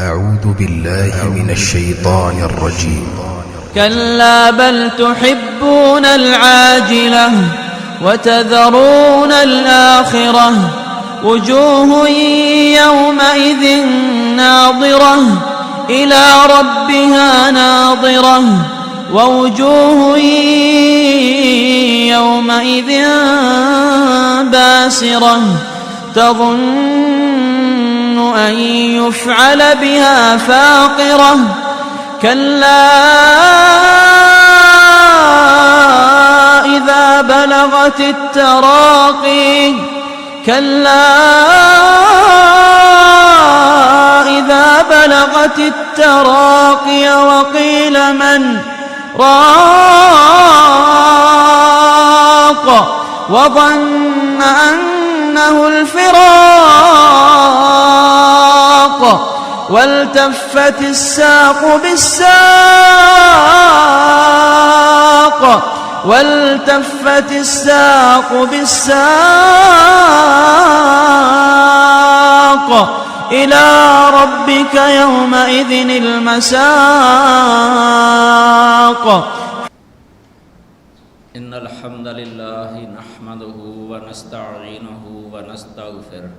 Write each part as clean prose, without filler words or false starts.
أعوذ بالله من الشيطان الرجيم. كلا بل تحبون العاجلة وتذرون الآخرة وجوه يومئذ ناظرة إلى ربها ناظرة ووجوه يومئذ باسرة تظن أن يفعل بها فاقرة كلا إذا بلغت التراقي كلا إذا بلغت التراقي وقيل من راق وظن أنه الفراق والتفت الساق بالساق والتفت الساق بالساق إلى ربك يومئذ المساق. إن الحمد لله نحمده ونستعينه ونستغفره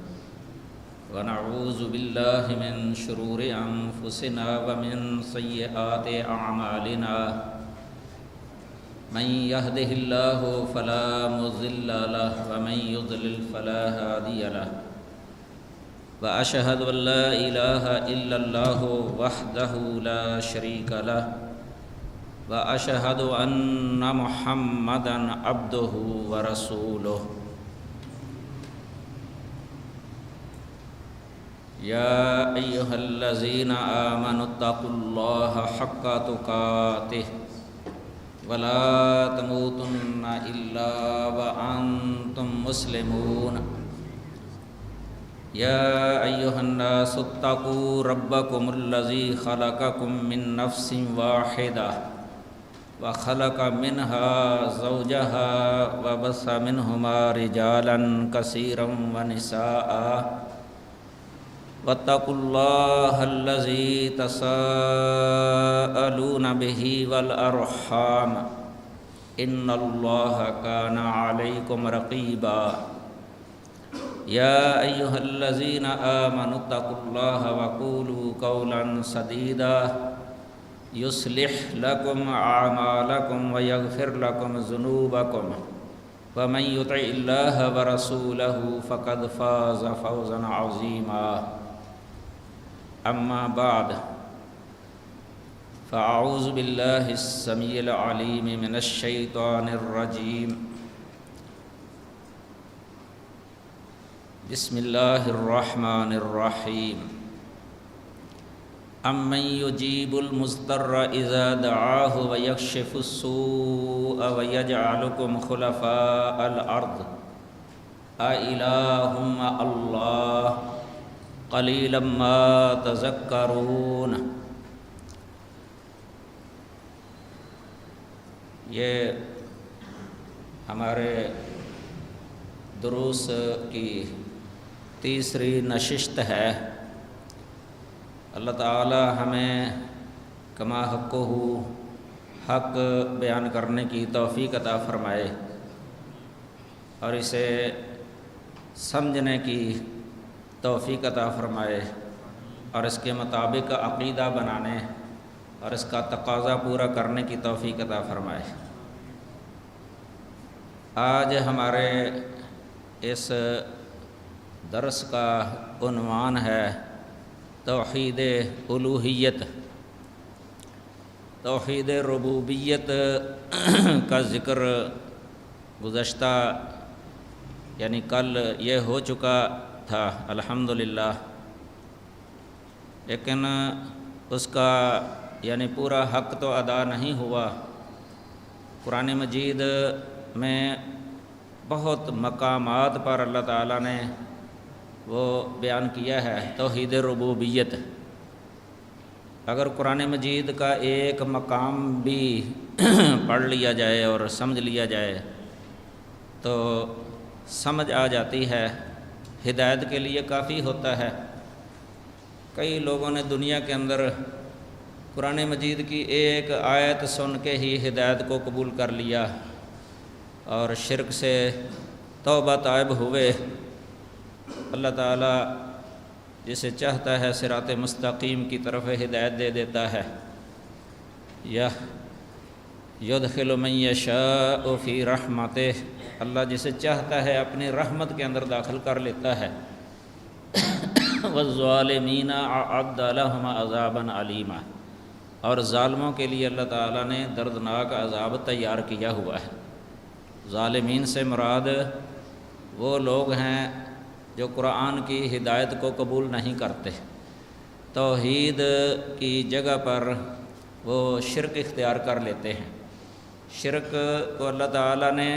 ونعوذ بالله من شرور أنفسنا ومن سيئات أعمالنا من يهده الله فلا مضل له ومن يضلل فلا هادي له وأشهد أن لا إله إلا الله وحده لا شريك له وأشهد أن محمدًا عبده ورسوله. يا أيها الذين آمنوا اتقوا الله حق تقاته ولا تموتن إلا وأنتم مسلمون. يا أيها الناس اتقوا ربكم الذي خلقكم من نفس واحدة وخلق منها زوجها وبث منهما رجالا كثيرا ونساء واتقوا الله الذي تساءلون به والأرحام إن الله كان عليكم رقيبا. يا أيها الذين آمنوا اتقوا الله وقولوا قولا سديدا يصلح لكم أعمالكم ويغفر لكم ذنوبكم ومن يطع الله ورسوله فقد فاز فوزا عظيما. أما بعد فأعوذ بالله السميع العليم من الشيطان الرجيم. بسم الله الرحمن الرحيم. أمن يجيب المضطر إذا دعاه ويكشف السوء ويجعلكم خلفاء الأرض أإله مع الله قلیلا ما تذکرون. یہ ہمارے دروس کی تیسری نشست ہے. اللہ تعالی ہمیں کما حقہ حق بیان کرنے کی توفیق عطا فرمائے اور اسے سمجھنے کی توفیق عطا فرمائے اور اس کے مطابق عقیدہ بنانے اور اس کا تقاضا پورا کرنے کی توفیق عطا فرمائے. آج ہمارے اس درس کا عنوان ہے توحید الوہیت. توحید ربوبیت کا ذکر گزشتہ یعنی کل یہ ہو چکا تھا الحمدللہ، لیکن اس کا یعنی پورا حق تو ادا نہیں ہوا. قرآن مجید میں بہت مقامات پر اللہ تعالیٰ نے وہ بیان کیا ہے توحید ربوبیت. اگر قرآن مجید کا ایک مقام بھی پڑھ لیا جائے اور سمجھ لیا جائے تو سمجھ آ جاتی ہے، ہدایت کے لیے کافی ہوتا ہے. کئی لوگوں نے دنیا کے اندر قرآن مجید کی ایک آیت سن کے ہی ہدایت کو قبول کر لیا اور شرک سے توبہ طائب ہوئے۔ اللہ تعالیٰ جسے چاہتا ہے صراط مستقیم کی طرف ہدایت دے دیتا ہے۔ یدخل من یشاء فی رحمتہ، اللہ جسے چاہتا ہے اپنی رحمت کے اندر داخل کر لیتا ہے۔ والظالمین اعد لهم عذابا علیما، اور ظالموں کے لیے اللہ تعالیٰ نے دردناک عذاب تیار کیا ہوا ہے۔ ظالمین سے مراد وہ لوگ ہیں جو قرآن کی ہدایت کو قبول نہیں کرتے، توحید کی جگہ پر وہ شرک اختیار کر لیتے ہیں۔ شرک کو اللہ تعالیٰ نے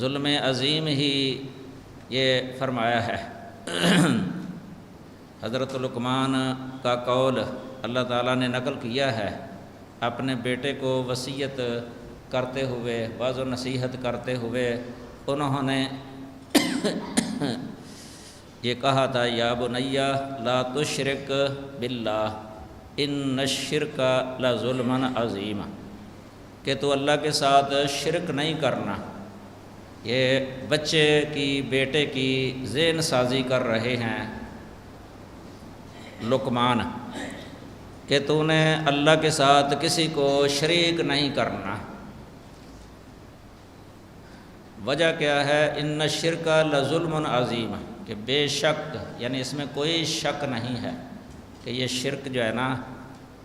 ظلم عظیم ہی یہ فرمایا ہے۔ حضرت لقمان کا قول اللہ تعالیٰ نے نقل کیا ہے، اپنے بیٹے کو وصیت کرتے ہوئے، واعظ و نصیحت کرتے ہوئے انہوں نے یہ کہا تھا، یا بنی لا تشرک باللہ ان الشرک لظلم عظیم، کہ تو اللہ کے ساتھ شرک نہیں کرنا۔ یہ بچے کی، بیٹے کی ذہن سازی کر رہے ہیں لقمان کہ تو نے اللہ کے ساتھ کسی کو شریک نہیں کرنا۔ وجہ کیا ہے؟ ان الشرک لظلم عظیم، کہ بے شک، یعنی اس میں کوئی شک نہیں ہے کہ یہ شرک جو ہے نا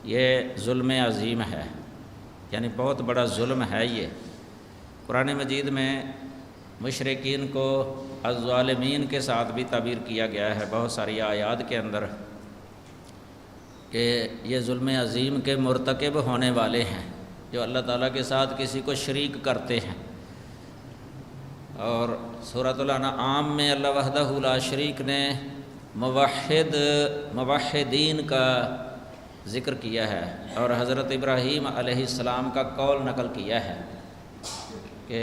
یہ ظلم عظیم ہے، یعنی بہت بڑا ظلم ہے۔ یہ قرآن مجید میں مشرکین کو الظالمین کے ساتھ بھی تعبیر کیا گیا ہے بہت ساری آیات کے اندر، کہ یہ ظلم عظیم کے مرتکب ہونے والے ہیں جو اللہ تعالیٰ کے ساتھ کسی کو شریک کرتے ہیں۔ اور سورۃ الانعام میں اللہ وحدہ لا شریک نے موحدین کا ذکر کیا ہے، اور حضرت ابراہیم علیہ السلام کا قول نقل کیا ہے کہ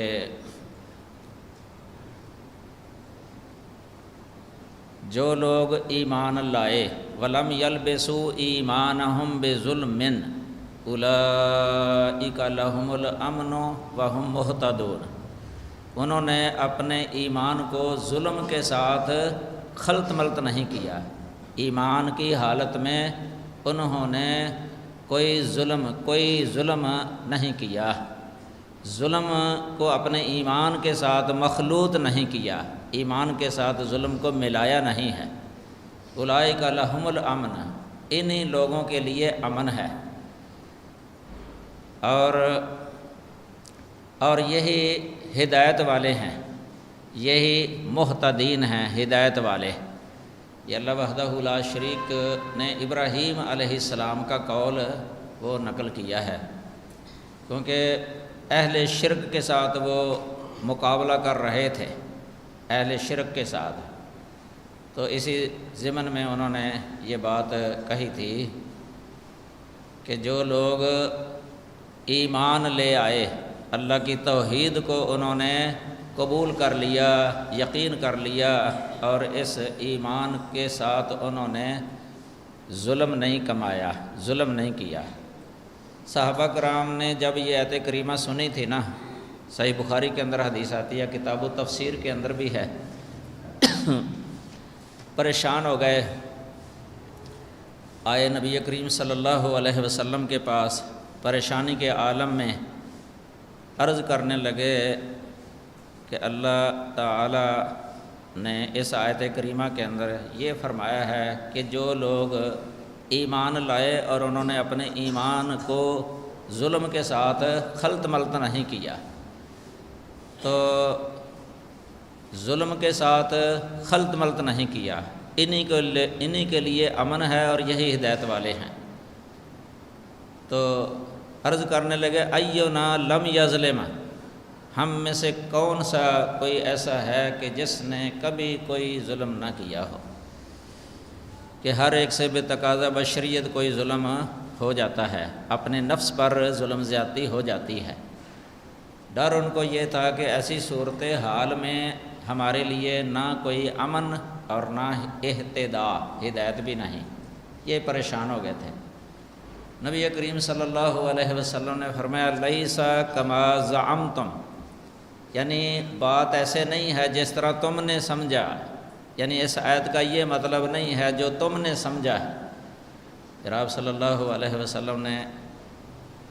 جو لوگ ایمان لائے ولم یلبسوا ایمانہم بظلم اولئک لہم الامن وہم مہتدون، انہوں نے اپنے ایمان کو ظلم کے ساتھ خلط ملط نہیں کیا، ایمان کی حالت میں انہوں نے کوئی ظلم نہیں کیا، ظلم کو اپنے ایمان کے ساتھ مخلوط نہیں کیا، ایمان کے ساتھ ظلم کو ملایا نہیں ہے۔ اولئک لہم الامن، انہی لوگوں کے لیے امن ہے، اور یہی ہدایت والے ہیں، یہی مہتدین ہیں، ہدایت والے۔ یہ اللہ وحدہ لا شریک نے ابراہیم علیہ السلام کا قول وہ نقل کیا ہے، کیونکہ اہل شرک کے ساتھ وہ مقابلہ کر رہے تھے، اہل شرک کے ساتھ، تو اسی ضمن میں انہوں نے یہ بات کہی تھی کہ جو لوگ ایمان لے آئے، اللہ کی توحید کو انہوں نے قبول کر لیا، یقین کر لیا، اور اس ایمان کے ساتھ انہوں نے ظلم نہیں کمایا، ظلم نہیں کیا۔ صحابہ کرام نے جب یہ آیت کریمہ سنی تھی نا، صحیح بخاری کے اندر حدیث آتی ہے، کتاب التفسیر کے اندر بھی ہے، پریشان ہو گئے، آئے نبی کریم صلی اللہ علیہ وسلم کے پاس، پریشانی کے عالم میں عرض کرنے لگے کہ اللہ تعالی نے اس آیت کریمہ کے اندر یہ فرمایا ہے کہ جو لوگ ایمان لائے اور انہوں نے اپنے ایمان کو ظلم کے ساتھ خلط ملط نہیں کیا، تو ظلم کے ساتھ خلط ملط نہیں کیا، انہی کے لیے امن ہے اور یہی ہدایت والے ہیں۔ تو عرض کرنے لگے اینا لم یظلم، ہم میں سے کون سا کوئی ایسا ہے کہ جس نے کبھی کوئی ظلم نہ کیا ہو، کہ ہر ایک سے بے تقاضا بشریت کوئی ظلم ہو جاتا ہے، اپنے نفس پر ظلم زیادتی ہو جاتی ہے۔ ڈر ان کو یہ تھا کہ ایسی صورت حال میں ہمارے لیے نہ کوئی امن اور نہ اہتداء، ہدایت بھی نہیں، یہ پریشان ہو گئے تھے۔ نبی کریم صلی اللہ علیہ وسلم نے فرمایا لیس کما زعمتم، یعنی بات ایسے نہیں ہے جس طرح تم نے سمجھا، یعنی اس آیت کا یہ مطلب نہیں ہے جو تم نے سمجھا ہے۔ پھر آپ صلی اللہ علیہ وسلم نے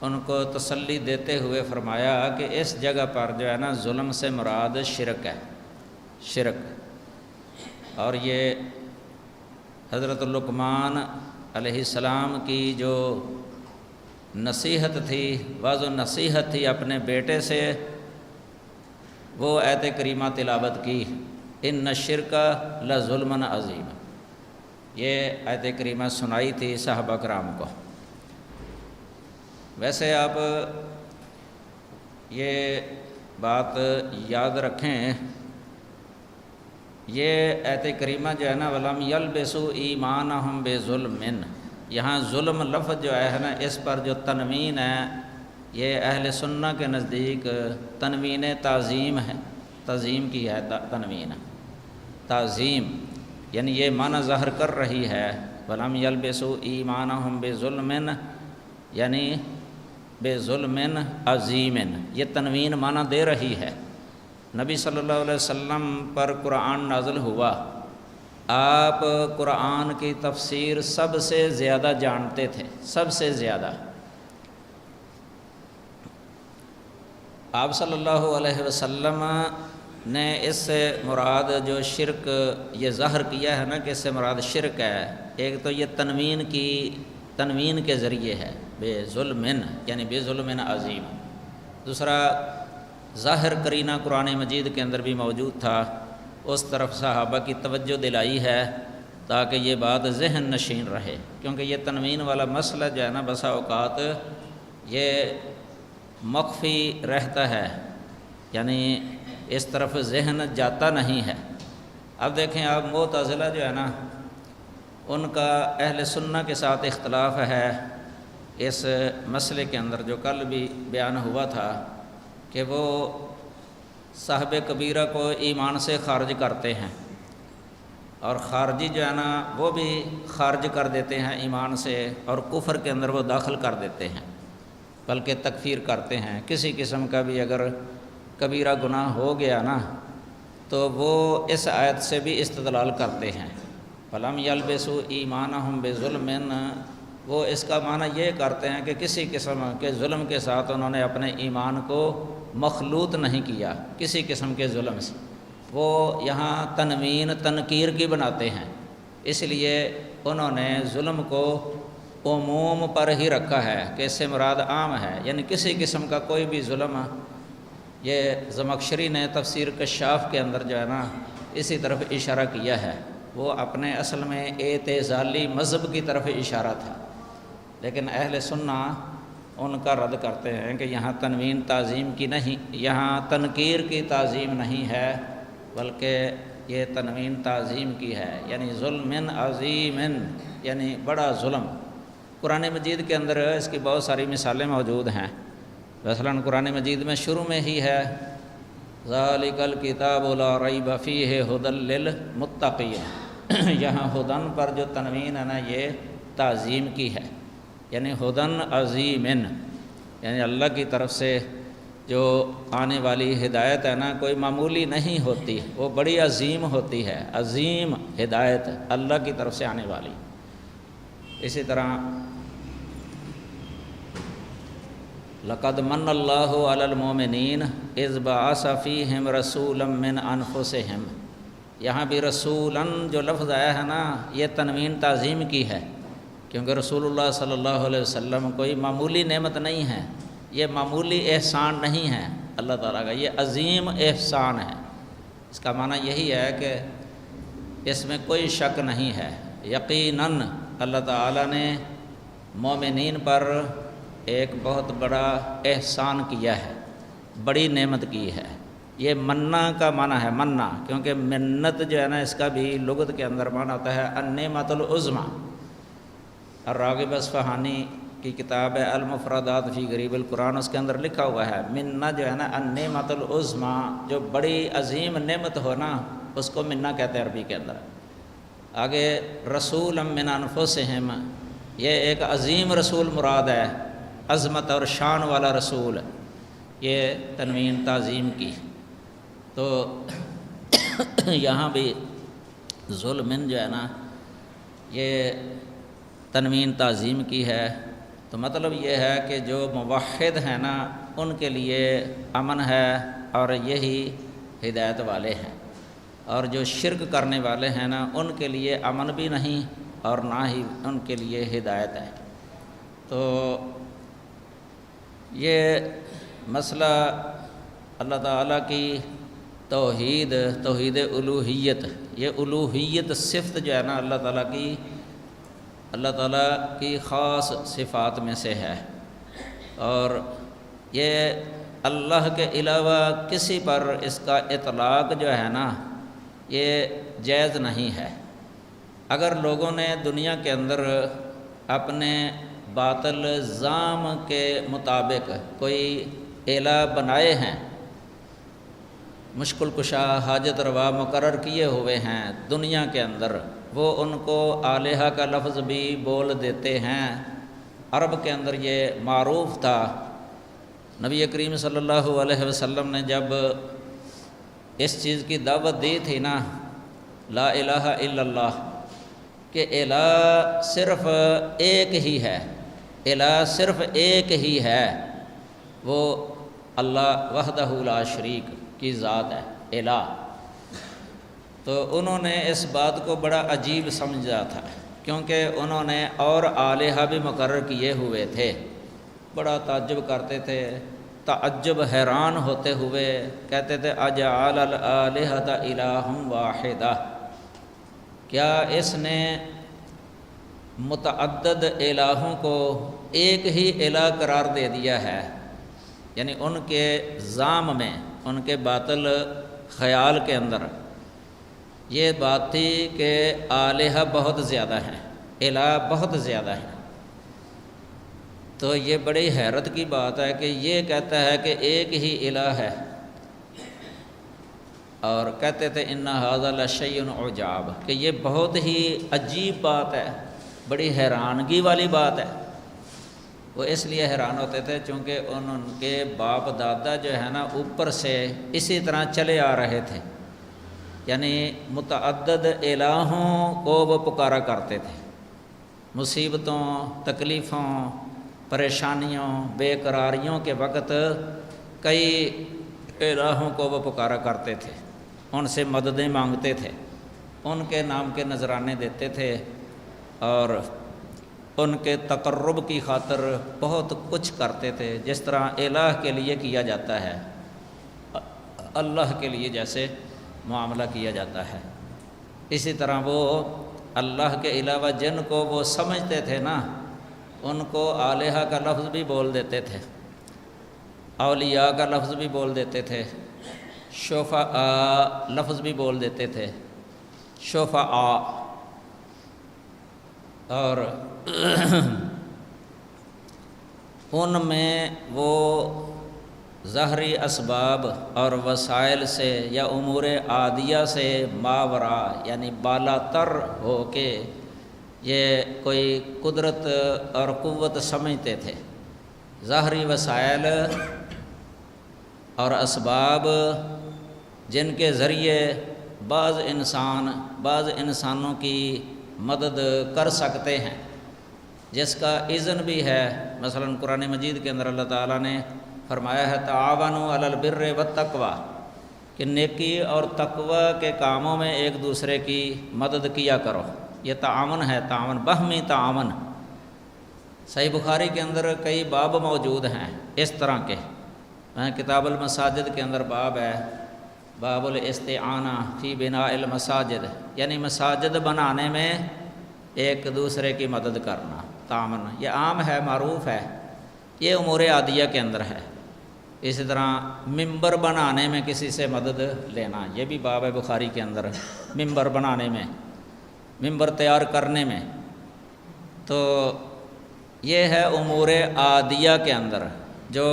ان کو تسلی دیتے ہوئے فرمایا کہ اس جگہ پر جو ہے نا ظلم سے مراد شرک ہے، شرک۔ اور یہ حضرت لقمان علیہ السلام کی جو نصیحت تھی، واضح نصیحت تھی اپنے بیٹے سے، وہ آیت کریمہ تلاوت کی، ان الشرک لظلم عظیم، یہ آیت کریمہ سنائی تھی صحابہ کرام کو۔ ویسے آپ یہ بات یاد رکھیں، یہ آیت کریمہ جو ہے نا وَلَمْ يَلْبِسُوا إِيمَانَهُمْ بِظُلْمٍ، یہاں ظلم لفظ جو ہے نا اس پر جو تنوین ہے یہ اہل سنہ کے نزدیک تنوین تعظیم ہے، تعظیم کی ہے تنوین، تعظیم، یعنی یہ معنی ظاہر کر رہی ہے وَلَمْ يَلْبِسُوا إِيمَانَهُمْ بِظُلْمٍ، یعنی بظلم عظیم، یہ تنوین معنی دے رہی ہے۔ نبی صلی اللہ علیہ وسلم پر قرآن نازل ہوا، آپ قرآن کی تفسیر سب سے زیادہ جانتے تھے، سب سے زیادہ۔ آپ صلی اللہ علیہ وسلم نے اس سے مراد جو شرک یہ ظاہر کیا ہے نا کہ اس سے مراد شرک ہے، ایک تو یہ تنوین کے ذریعے ہے بے ظلم، یعنی بے ظلم عظیم۔ دوسرا ظاہر قرینہ قرآن مجید کے اندر بھی موجود تھا، اس طرف صحابہ کی توجہ دلائی ہے تاکہ یہ بات ذہن نشین رہے، کیونکہ یہ تنوین والا مسئلہ جو ہے نا بسا اوقات یہ مخفی رہتا ہے، یعنی اس طرف ذہن جاتا نہیں ہے۔ اب دیکھیں آپ معتزلہ جو ہے نا ان کا اہل سنہ کے ساتھ اختلاف ہے اس مسئلے کے اندر، جو کل بھی بیان ہوا تھا کہ وہ صاحب کبیرہ کو ایمان سے خارج کرتے ہیں، اور خارجی جو ہے نا وہ بھی خارج کر دیتے ہیں ایمان سے، اور کفر کے اندر وہ داخل کر دیتے ہیں، بلکہ تکفیر کرتے ہیں۔ کسی قسم کا بھی اگر کبیرہ گناہ ہو گیا نا تو وہ اس آیت سے بھی استدلال کرتے ہیں، فَلَمْ يَلْبِسُوا إِيمَانَهُمْ بِظُلْمٍ، وہ اس کا معنی یہ کرتے ہیں کہ کسی قسم کے ظلم کے ساتھ انہوں نے اپنے ایمان کو مخلوط نہیں کیا، کسی قسم کے ظلم سے۔ وہ یہاں تنوین تنکیر کی بناتے ہیں، اس لیے انہوں نے ظلم کو عموم پر ہی رکھا ہے کہ اس سے مراد عام ہے، یعنی کسی قسم کا کوئی بھی ظلم۔ یہ زمخشری نے تفسیر کشاف کے اندر جو ہے نا اسی طرف اشارہ کیا ہے، وہ اپنے اصل میں اعتزالی مذہب کی طرف اشارہ تھا، لیکن اہل سنہ ان کا رد کرتے ہیں کہ یہاں تنوین تعظیم کی نہیں، یہاں تنکیر کی تعظیم نہیں ہے، بلکہ یہ تنوین تعظیم کی ہے، یعنی ظلم عظیم، یعنی بڑا ظلم۔ قرآن مجید کے اندر اس کی بہت ساری مثالیں موجود ہیں، مثلاً قرآن مجید میں شروع میں ہی ہے ذَلِكَ الْكِتَابُ لَا رَيْبَ فِيهِ هُدًى لِّلْمُتَّقِينَ، یہاں ہدن پر جو تنوین ہے نا یہ تعظیم کی ہے، یعنی ہدن عظیم، یعنی اللہ کی طرف سے جو آنے والی ہدایت ہے نا کوئی معمولی نہیں ہوتی، وہ بڑی عظیم ہوتی ہے، عظیم ہدایت اللہ کی طرف سے آنے والی۔ اسی طرح لَقَدْ مَنَّ اللَّهُ عَلَى الْمُؤْمِنِينَ إِذْ بَعَثَ فِيهِمْ رَسُولًا مِّنْ أَنفُسِهِمْ، یہاں بھی رسولاً جو لفظ آیا ہے نا یہ تنوین تعظیم کی ہے، کیونکہ رسول اللہ صلی اللہ علیہ وسلم کوئی معمولی نعمت نہیں ہے، یہ معمولی احسان نہیں ہے اللہ تعالیٰ کا، یہ عظیم احسان ہے۔ اس کا معنی یہی ہے کہ اس میں کوئی شک نہیں ہے، یقیناً اللہ تعالیٰ نے مومنین پر ایک بہت بڑا احسان کیا ہے، بڑی نعمت کی ہے۔ یہ منا کا معنی ہے، منا، کیونکہ منت جو ہے نا اس کا بھی لغت کے اندر معنی ہوتا ہے النعمت العظمیٰ۔ الراغب اصفہانی کی کتاب ہے المفردات فی غریب القرآن، اس کے اندر لکھا ہوا ہے منا جو ہے نا النعمت العظمیٰ، جو بڑی عظیم نعمت ہو نا اس کو منا کہتے ہیں عربی کے اندر۔ آگے رسول من انفسہم، یہ ایک عظیم رسول مراد ہے، عظمت اور شان والا رسول، یہ تنوین تعظیم کی۔ تو یہاں بھی ظلمن جو ہے نا یہ تنوین تعظیم کی ہے، تو مطلب یہ ہے کہ جو موحد ہیں نا ان کے لیے امن ہے اور یہی ہدایت والے ہیں، اور جو شرک کرنے والے ہیں نا ان کے لیے امن بھی نہیں اور نہ ہی ان کے لیے ہدایت ہے۔ تو یہ مسئلہ اللہ تعالیٰ کی توحید الوہیت، یہ الوہیت صفت جو ہے نا اللہ تعالیٰ کی خاص صفات میں سے ہے، اور یہ اللہ کے علاوہ کسی پر اس کا اطلاق جو ہے نا یہ جائز نہیں ہے۔ اگر لوگوں نے دنیا کے اندر اپنے باطل زعم کے مطابق کوئی الہ بنائے ہیں، مشکل کشا حاجت روا مقرر کیے ہوئے ہیں دنیا کے اندر، وہ ان کو الہہ کا لفظ بھی بول دیتے ہیں۔ عرب کے اندر یہ معروف تھا۔ نبی کریم صلی اللہ علیہ وسلم نے جب اس چیز کی دعوت دی تھی نا، لا الہ الا اللہ، کہ الہ صرف ایک ہی ہے، الہ صرف ایک ہی ہے، وہ اللہ وحدہ لا شریک کی ذات ہے الہ۔ تو انہوں نے اس بات کو بڑا عجیب سمجھا تھا، کیونکہ انہوں نے اور آلہہ بھی مقرر کیے ہوئے تھے۔ بڑا تعجب کرتے تھے، تعجب حیران ہوتے ہوئے کہتے تھے اجعل الآلہۃ الہا واحدہ، کیا اس نے متعدد الہوں کو ایک ہی الہ قرار دے دیا ہے؟ یعنی ان کے زعم میں، ان کے باطل خیال کے اندر یہ بات تھی کہ آلہہ بہت زیادہ ہیں، الہ بہت زیادہ ہیں۔ تو یہ بڑی حیرت کی بات ہے کہ یہ کہتا ہے کہ ایک ہی الہ ہے، اور کہتے تھے ان ھذا لشیء عجاب، کہ یہ بہت ہی عجیب بات ہے، بڑی حیرانگی والی بات ہے۔ وہ اس لیے حیران ہوتے تھے چونکہ ان کے باپ دادا جو ہے نا اوپر سے اسی طرح چلے آ رہے تھے، یعنی متعدد الہوں کو وہ پکارا کرتے تھے، مصیبتوں، تکلیفوں، پریشانیوں، بے قراریوں کے وقت کئی الہوں کو وہ پکارا کرتے تھے، ان سے مددیں مانگتے تھے، ان کے نام کے نذرانے دیتے تھے، اور ان کے تقرب کی خاطر بہت کچھ کرتے تھے، جس طرح الہ کے لیے کیا جاتا ہے، اللہ کے لیے جیسے معاملہ کیا جاتا ہے، اسی طرح وہ اللہ کے علاوہ جن کو وہ سمجھتے تھے نا ان کو آلہہ کا لفظ بھی بول دیتے تھے، اولیاء کا لفظ بھی بول دیتے تھے، شفعاء لفظ بھی بول دیتے تھے، شفعاء، اور ان میں وہ ظاہری اسباب اور وسائل سے یا امور عادیہ سے ماورا، یعنی بالا تر ہو کے یہ کوئی قدرت اور قوت سمجھتے تھے۔ ظاہری وسائل اور اسباب جن کے ذریعے بعض انسانوں کی مدد کر سکتے ہیں، جس کا اذن بھی ہے، مثلا قرآن مجید کے اندر اللہ تعالیٰ نے فرمایا ہے تعاونوا علی البر والتقوی، کہ نیکی اور تقوی کے کاموں میں ایک دوسرے کی مدد کیا کرو، یہ تعاون ہے، تعاون، باہمی تعاون۔ صحیح بخاری کے اندر کئی باب موجود ہیں اس طرح کے، کتاب المساجد کے اندر باب ہے، باب الاستعانہ فی بناء المساجد، یعنی مساجد بنانے میں ایک دوسرے کی مدد کرنا، تعاون، یہ عام ہے، معروف ہے، یہ امور عادیہ کے اندر ہے۔ اسی طرح ممبر بنانے میں کسی سے مدد لینا، یہ بھی باب ہے بخاری کے اندر، ممبر بنانے میں، ممبر تیار کرنے میں۔ تو یہ ہے امور عادیہ کے اندر جو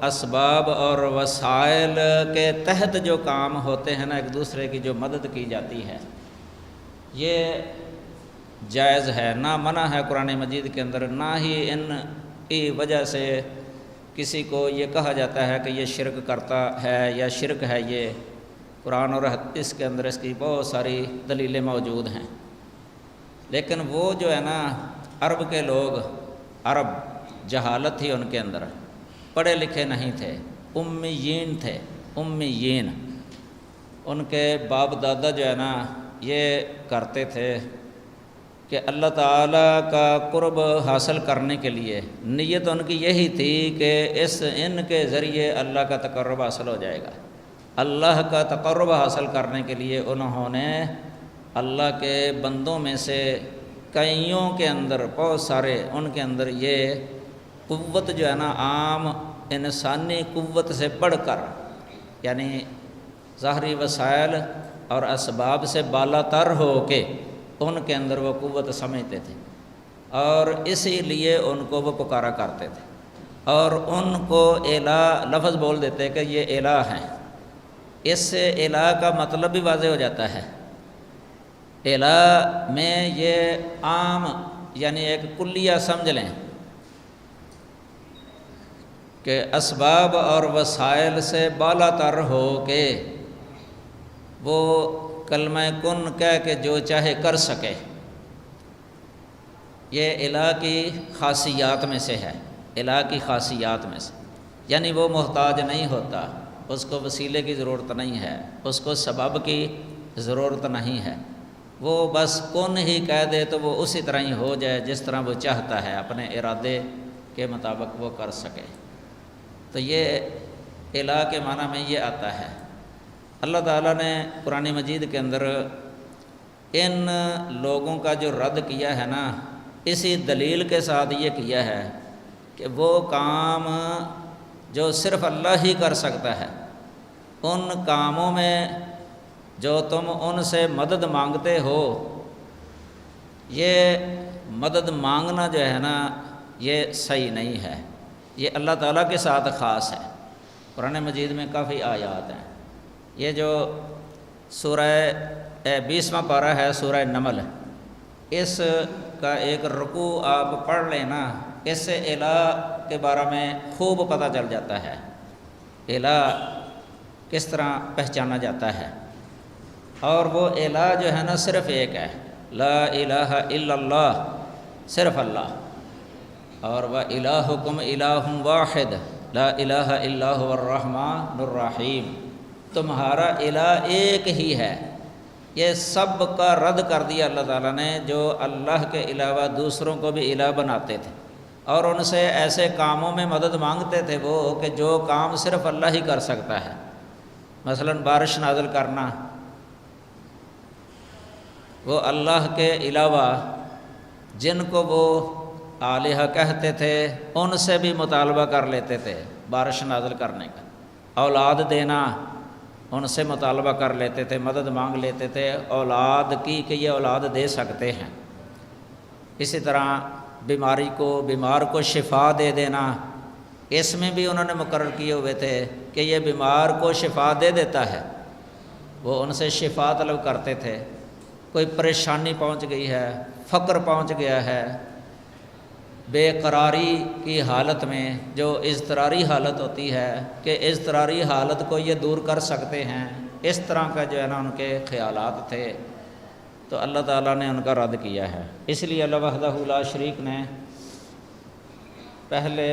اسباب اور وسائل کے تحت جو کام ہوتے ہیں نا، ایک دوسرے کی جو مدد کی جاتی ہے۔ یہ جائز ہے، نہ منع ہے قرآن مجید کے اندر، نہ ہی ان کی وجہ سے کسی کو یہ کہا جاتا ہے کہ یہ شرک کرتا ہے یا شرک ہے۔ یہ قرآن اور حدیث کے اندر اس کی بہت ساری دلیلیں موجود ہیں۔ لیکن وہ جو ہے نا عرب کے لوگ، عرب جہالت تھی ان کے اندر، پڑھے لکھے نہیں تھے، امیین تھے، امیین۔ ان کے باپ دادا جو ہے نا یہ کرتے تھے کہ اللہ تعالیٰ کا قرب حاصل کرنے کے لیے نیت ان کی یہی تھی کہ ان کے ذریعے اللہ کا تقرب حاصل ہو جائے گا۔ اللہ کا تقرب حاصل کرنے کے لیے انہوں نے اللہ کے بندوں میں سے کئیوں کے اندر، بہت سارے ان کے اندر یہ قوت جو ہے نا عام انسانی قوت سے بڑھ کر، یعنی ظاہری وسائل اور اسباب سے بالا تر ہو کے ان کے اندر وہ قوت سمجھتے تھے، اور اسی لیے ان کو وہ پکارا کرتے تھے، اور ان کو الہ لفظ بول دیتے کہ یہ الہ ہیں۔ اس سے الہ کا مطلب بھی واضح ہو جاتا ہے۔ الہ میں یہ عام یعنی ایک کلیہ سمجھ لیں کہ اسباب اور وسائل سے بالا تر ہو کے وہ کلمہ کن کہہ کے جو چاہے کر سکے، یہ الہ کی خاصیات میں سے ہے، الہ کی خاصیات میں سے، یعنی وہ محتاج نہیں ہوتا، اس کو وسیلے کی ضرورت نہیں ہے، اس کو سبب کی ضرورت نہیں ہے، وہ بس کن ہی کہہ دے تو وہ اسی طرح ہی ہو جائے جس طرح وہ چاہتا ہے، اپنے ارادے کے مطابق وہ کر سکے۔ تو یہ الہ کے معنی میں یہ آتا ہے۔ اللہ تعالیٰ نے قرآن مجید کے اندر ان لوگوں کا جو رد کیا ہے نا، اسی دلیل کے ساتھ یہ کیا ہے کہ وہ کام جو صرف اللہ ہی کر سکتا ہے، ان کاموں میں جو تم ان سے مدد مانگتے ہو، یہ مدد مانگنا جو ہے نا یہ صحیح نہیں ہے، یہ اللہ تعالیٰ کے ساتھ خاص ہے۔ قرآن مجید میں کافی آیات ہیں۔ یہ جو سورہ 20واں پارہ ہے سورہ نمل، اس کا ایک رکوع آپ پڑھ لیں نا، اس سے الہ کے بارے میں خوب پتہ چل جاتا ہے، الہ کس طرح پہچانا جاتا ہے۔ اور وہ الہ جو ہے نا صرف ایک ہے، لا الہ الا اللہ، صرف اللہ، اور وَإِلَٰهُكُمْ إِلَٰهٌ وَاحِدٌ لا الہ الا هو الرحمن الرحیم، تمہارا الہ ایک ہی ہے۔ یہ سب کا رد کر دیا اللہ تعالیٰ نے جو اللہ کے علاوہ دوسروں کو بھی الہ بناتے تھے، اور ان سے ایسے کاموں میں مدد مانگتے تھے وہ کہ جو کام صرف اللہ ہی کر سکتا ہے، مثلا بارش نازل کرنا، وہ اللہ کے علاوہ جن کو وہ الہ کہتے تھے ان سے بھی مطالبہ کر لیتے تھے بارش نازل کرنے کا، اولاد دینا ان سے مطالبہ کر لیتے تھے، مدد مانگ لیتے تھے اولاد کی کہ یہ اولاد دے سکتے ہیں۔ اسی طرح بیمار کو شفا دے دینا، اس میں بھی انہوں نے مقرر کیے ہوئے تھے کہ یہ بیمار کو شفا دے دیتا ہے، وہ ان سے شفا طلب کرتے تھے۔ کوئی پریشانی پہنچ گئی ہے، فقر پہنچ گیا ہے، بے قراری کی حالت میں جو اضطراری حالت ہوتی ہے کہ اضطراری حالت کو یہ دور کر سکتے ہیں، اس طرح کا جو ہے نا ان کے خیالات تھے، تو اللہ تعالیٰ نے ان کا رد کیا ہے۔ اس لیے اللہ وحدہ لا شریک نے پہلے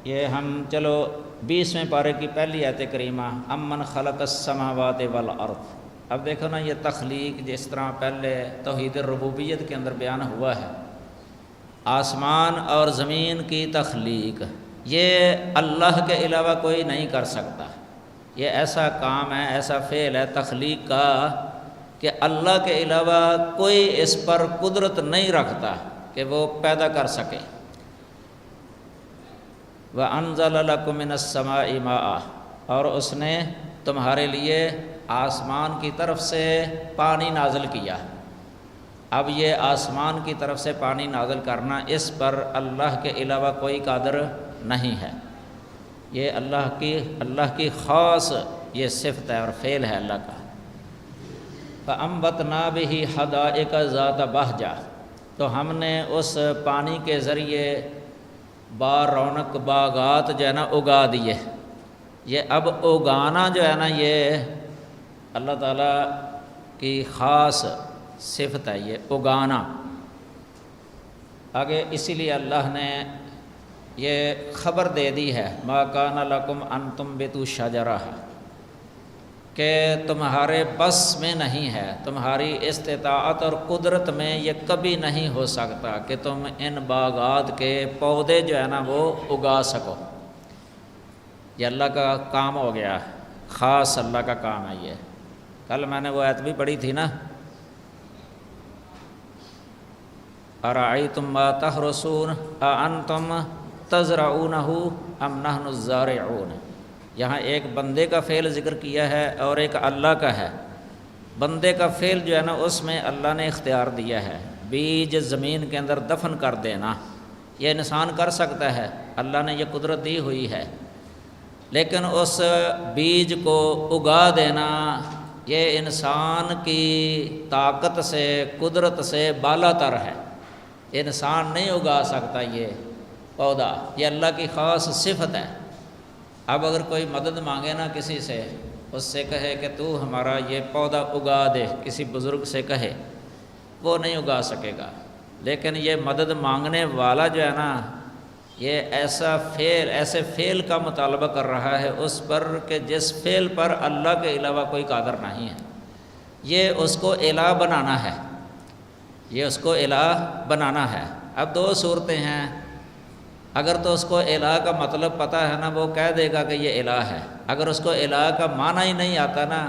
یہ ہم چلو 20ویں پارے کی پہلی آیت کریمہ امن خلق السماوات والارض، اب دیکھو نا یہ تخلیق جس طرح پہلے توحید الربوبیت کے اندر بیان ہوا ہے، آسمان اور زمین کی تخلیق یہ اللہ کے علاوہ کوئی نہیں کر سکتا، یہ ایسا کام ہے، ایسا فعل ہے تخلیق کا کہ اللہ کے علاوہ کوئی اس پر قدرت نہیں رکھتا کہ وہ پیدا کر سکے۔ وَأَنزَلَ لَكُم مِّنَ السَّمَاءِ مَاءً، اور اس نے تمہارے لیے آسمان کی طرف سے پانی نازل کیا۔ اب یہ آسمان کی طرف سے پانی نازل کرنا، اس پر اللہ کے علاوہ کوئی قادر نہیں ہے، یہ اللہ کی خاص یہ صفت ہے اور فعل ہے اللہ کا۔ فَأَنبَتْنَا بِهِ حَدَائِقَ ذَاتَ بَهْجَةٍ، تو ہم نے اس پانی کے ذریعے با رونق باغات جو ہے نا اگا دیے۔ یہ اب اگانا جو ہے نا یہ اللہ تعالیٰ کی خاص صفت ہے، یہ اگانا۔ آگے اسی لیے اللہ نے یہ خبر دے دی ہے مَا كَانَ لَكُمْ أَن تُنبِتُوا شَجَرَهَا، کہ تمہارے بس میں نہیں ہے، تمہاری استطاعت اور قدرت میں یہ کبھی نہیں ہو سکتا کہ تم ان باغات کے پودے جو ہے نا وہ اگا سکو۔ یہ اللہ کا کام ہو گیا، خاص اللہ کا کام ہے یہ۔ کل میں نے وہ آیت بھی پڑھی تھی نا، أَرَأَيْتُم مَّا تَحْرُثُونَ أَأَنتُم تَزْرَعُونَهُ أَمْ نَحْنُ الزَّارِعُونَ۔ یہاں ایک بندے کا فعل ذکر کیا ہے اور ایک اللہ کا ہے۔ بندے کا فعل جو ہے نا اس میں اللہ نے اختیار دیا ہے، بیج زمین کے اندر دفن کر دینا، یہ انسان کر سکتا ہے، اللہ نے یہ قدرت دی ہوئی ہے، لیکن اس بیج کو اگا دینا یہ انسان کی طاقت سے قدرت سے بالا تر ہے، انسان نہیں اگا سکتا یہ پودا، یہ اللہ کی خاص صفت ہے۔ اب اگر کوئی مدد مانگے نا کسی سے، اس سے کہے کہ تو ہمارا یہ پودا اگا دے، کسی بزرگ سے کہے، وہ نہیں اگا سکے گا۔ لیکن یہ مدد مانگنے والا جو ہے نا یہ ایسے فعل کا مطالبہ کر رہا ہے اس پر کہ جس فعل پر اللہ کے علاوہ کوئی قادر نہیں ہے، یہ اس کو الہ بنانا ہے، یہ اس کو الہ بنانا ہے۔ اب دو صورتیں ہیں، اگر تو اس کو الہ کا مطلب پتہ ہے نا وہ کہہ دے گا کہ یہ الہ ہے، اگر اس کو الہ کا معنی ہی نہیں آتا نا،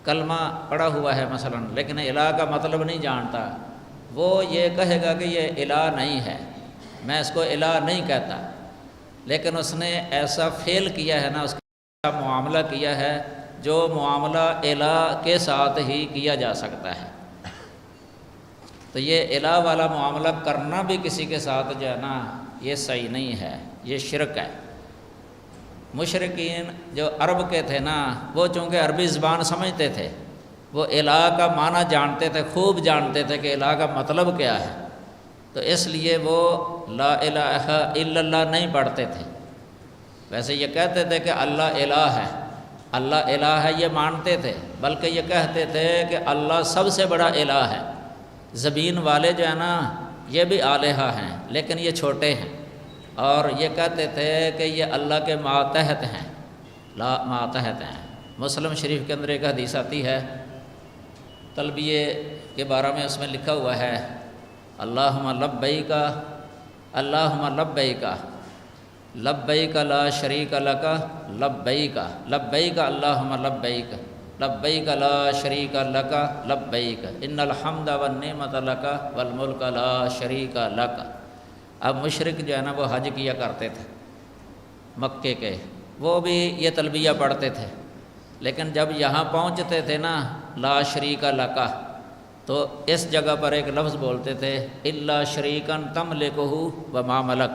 کلمہ پڑھا ہوا ہے مثلا لیکن الہ کا مطلب نہیں جانتا، وہ یہ کہے گا کہ یہ الہ نہیں ہے، میں اس کو الہ نہیں کہتا، لیکن اس نے ایسا فعل کیا ہے نا، اس کا معاملہ کیا ہے جو معاملہ الہ کے ساتھ ہی کیا جا سکتا ہے۔ تو یہ الہ والا معاملہ کرنا بھی کسی کے ساتھ جو ہے نا یہ صحیح نہیں ہے، یہ شرک ہے۔ مشرکین جو عرب کے تھے نا، وہ چونکہ عربی زبان سمجھتے تھے، وہ الہ کا معنی جانتے تھے، خوب جانتے تھے کہ الہ کا مطلب کیا ہے، تو اس لیے وہ لا الہ الا اللہ نہیں پڑھتے تھے۔ ویسے یہ کہتے تھے کہ اللہ الہ ہے، اللہ الہ ہے یہ مانتے تھے، بلکہ یہ کہتے تھے کہ اللہ سب سے بڑا الہ ہے، زمین والے جو ہے نا یہ بھی آلہہ ہیں لیکن یہ چھوٹے ہیں، اور یہ کہتے تھے کہ یہ اللہ کے ماتحت ہیں، لا ماتحت ہیں۔ مسلم شریف کے اندر ایک حدیث آتی ہے تلبیے کے بارے میں، اس میں لکھا ہوا ہے اللہم لبیک اللہم لبیک لبیک لا شریک لک لبیک لبیک اللہم لبیک لبیک لا شریک لک لبیک ان الحمد والنعمت لک والملک لا شریک لک۔ اب مشرک جو ہے نا وہ حج کیا کرتے تھے مکے کے، وہ بھی یہ تلبیہ پڑھتے تھے، لیکن جب یہاں پہنچتے تھے نا لا شریک لک، تو اس جگہ پر ایک لفظ بولتے تھے الا شریکن تملکہ وما ملک،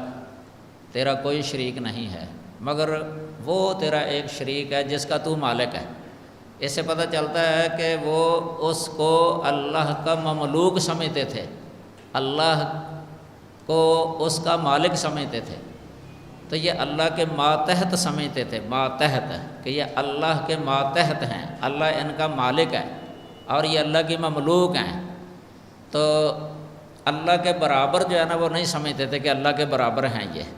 تیرا کوئی شریک نہیں ہے مگر وہ تیرا ایک شریک ہے جس کا تو مالک ہے۔ اس سے پتہ چلتا ہے کہ وہ اس کو اللہ کا مملوک سمجھتے تھے، اللہ کو اس کا مالک سمجھتے تھے، تو یہ اللہ کے ماتحت سمجھتے تھے، ماتحت کہ یہ اللہ کے ماتحت ہیں، اللہ ان کا مالک ہے اور یہ اللہ کی مملوک ہیں، تو اللہ کے برابر جو ہے نا وہ نہیں سمجھتے تھے کہ اللہ کے برابر ہیں یہ،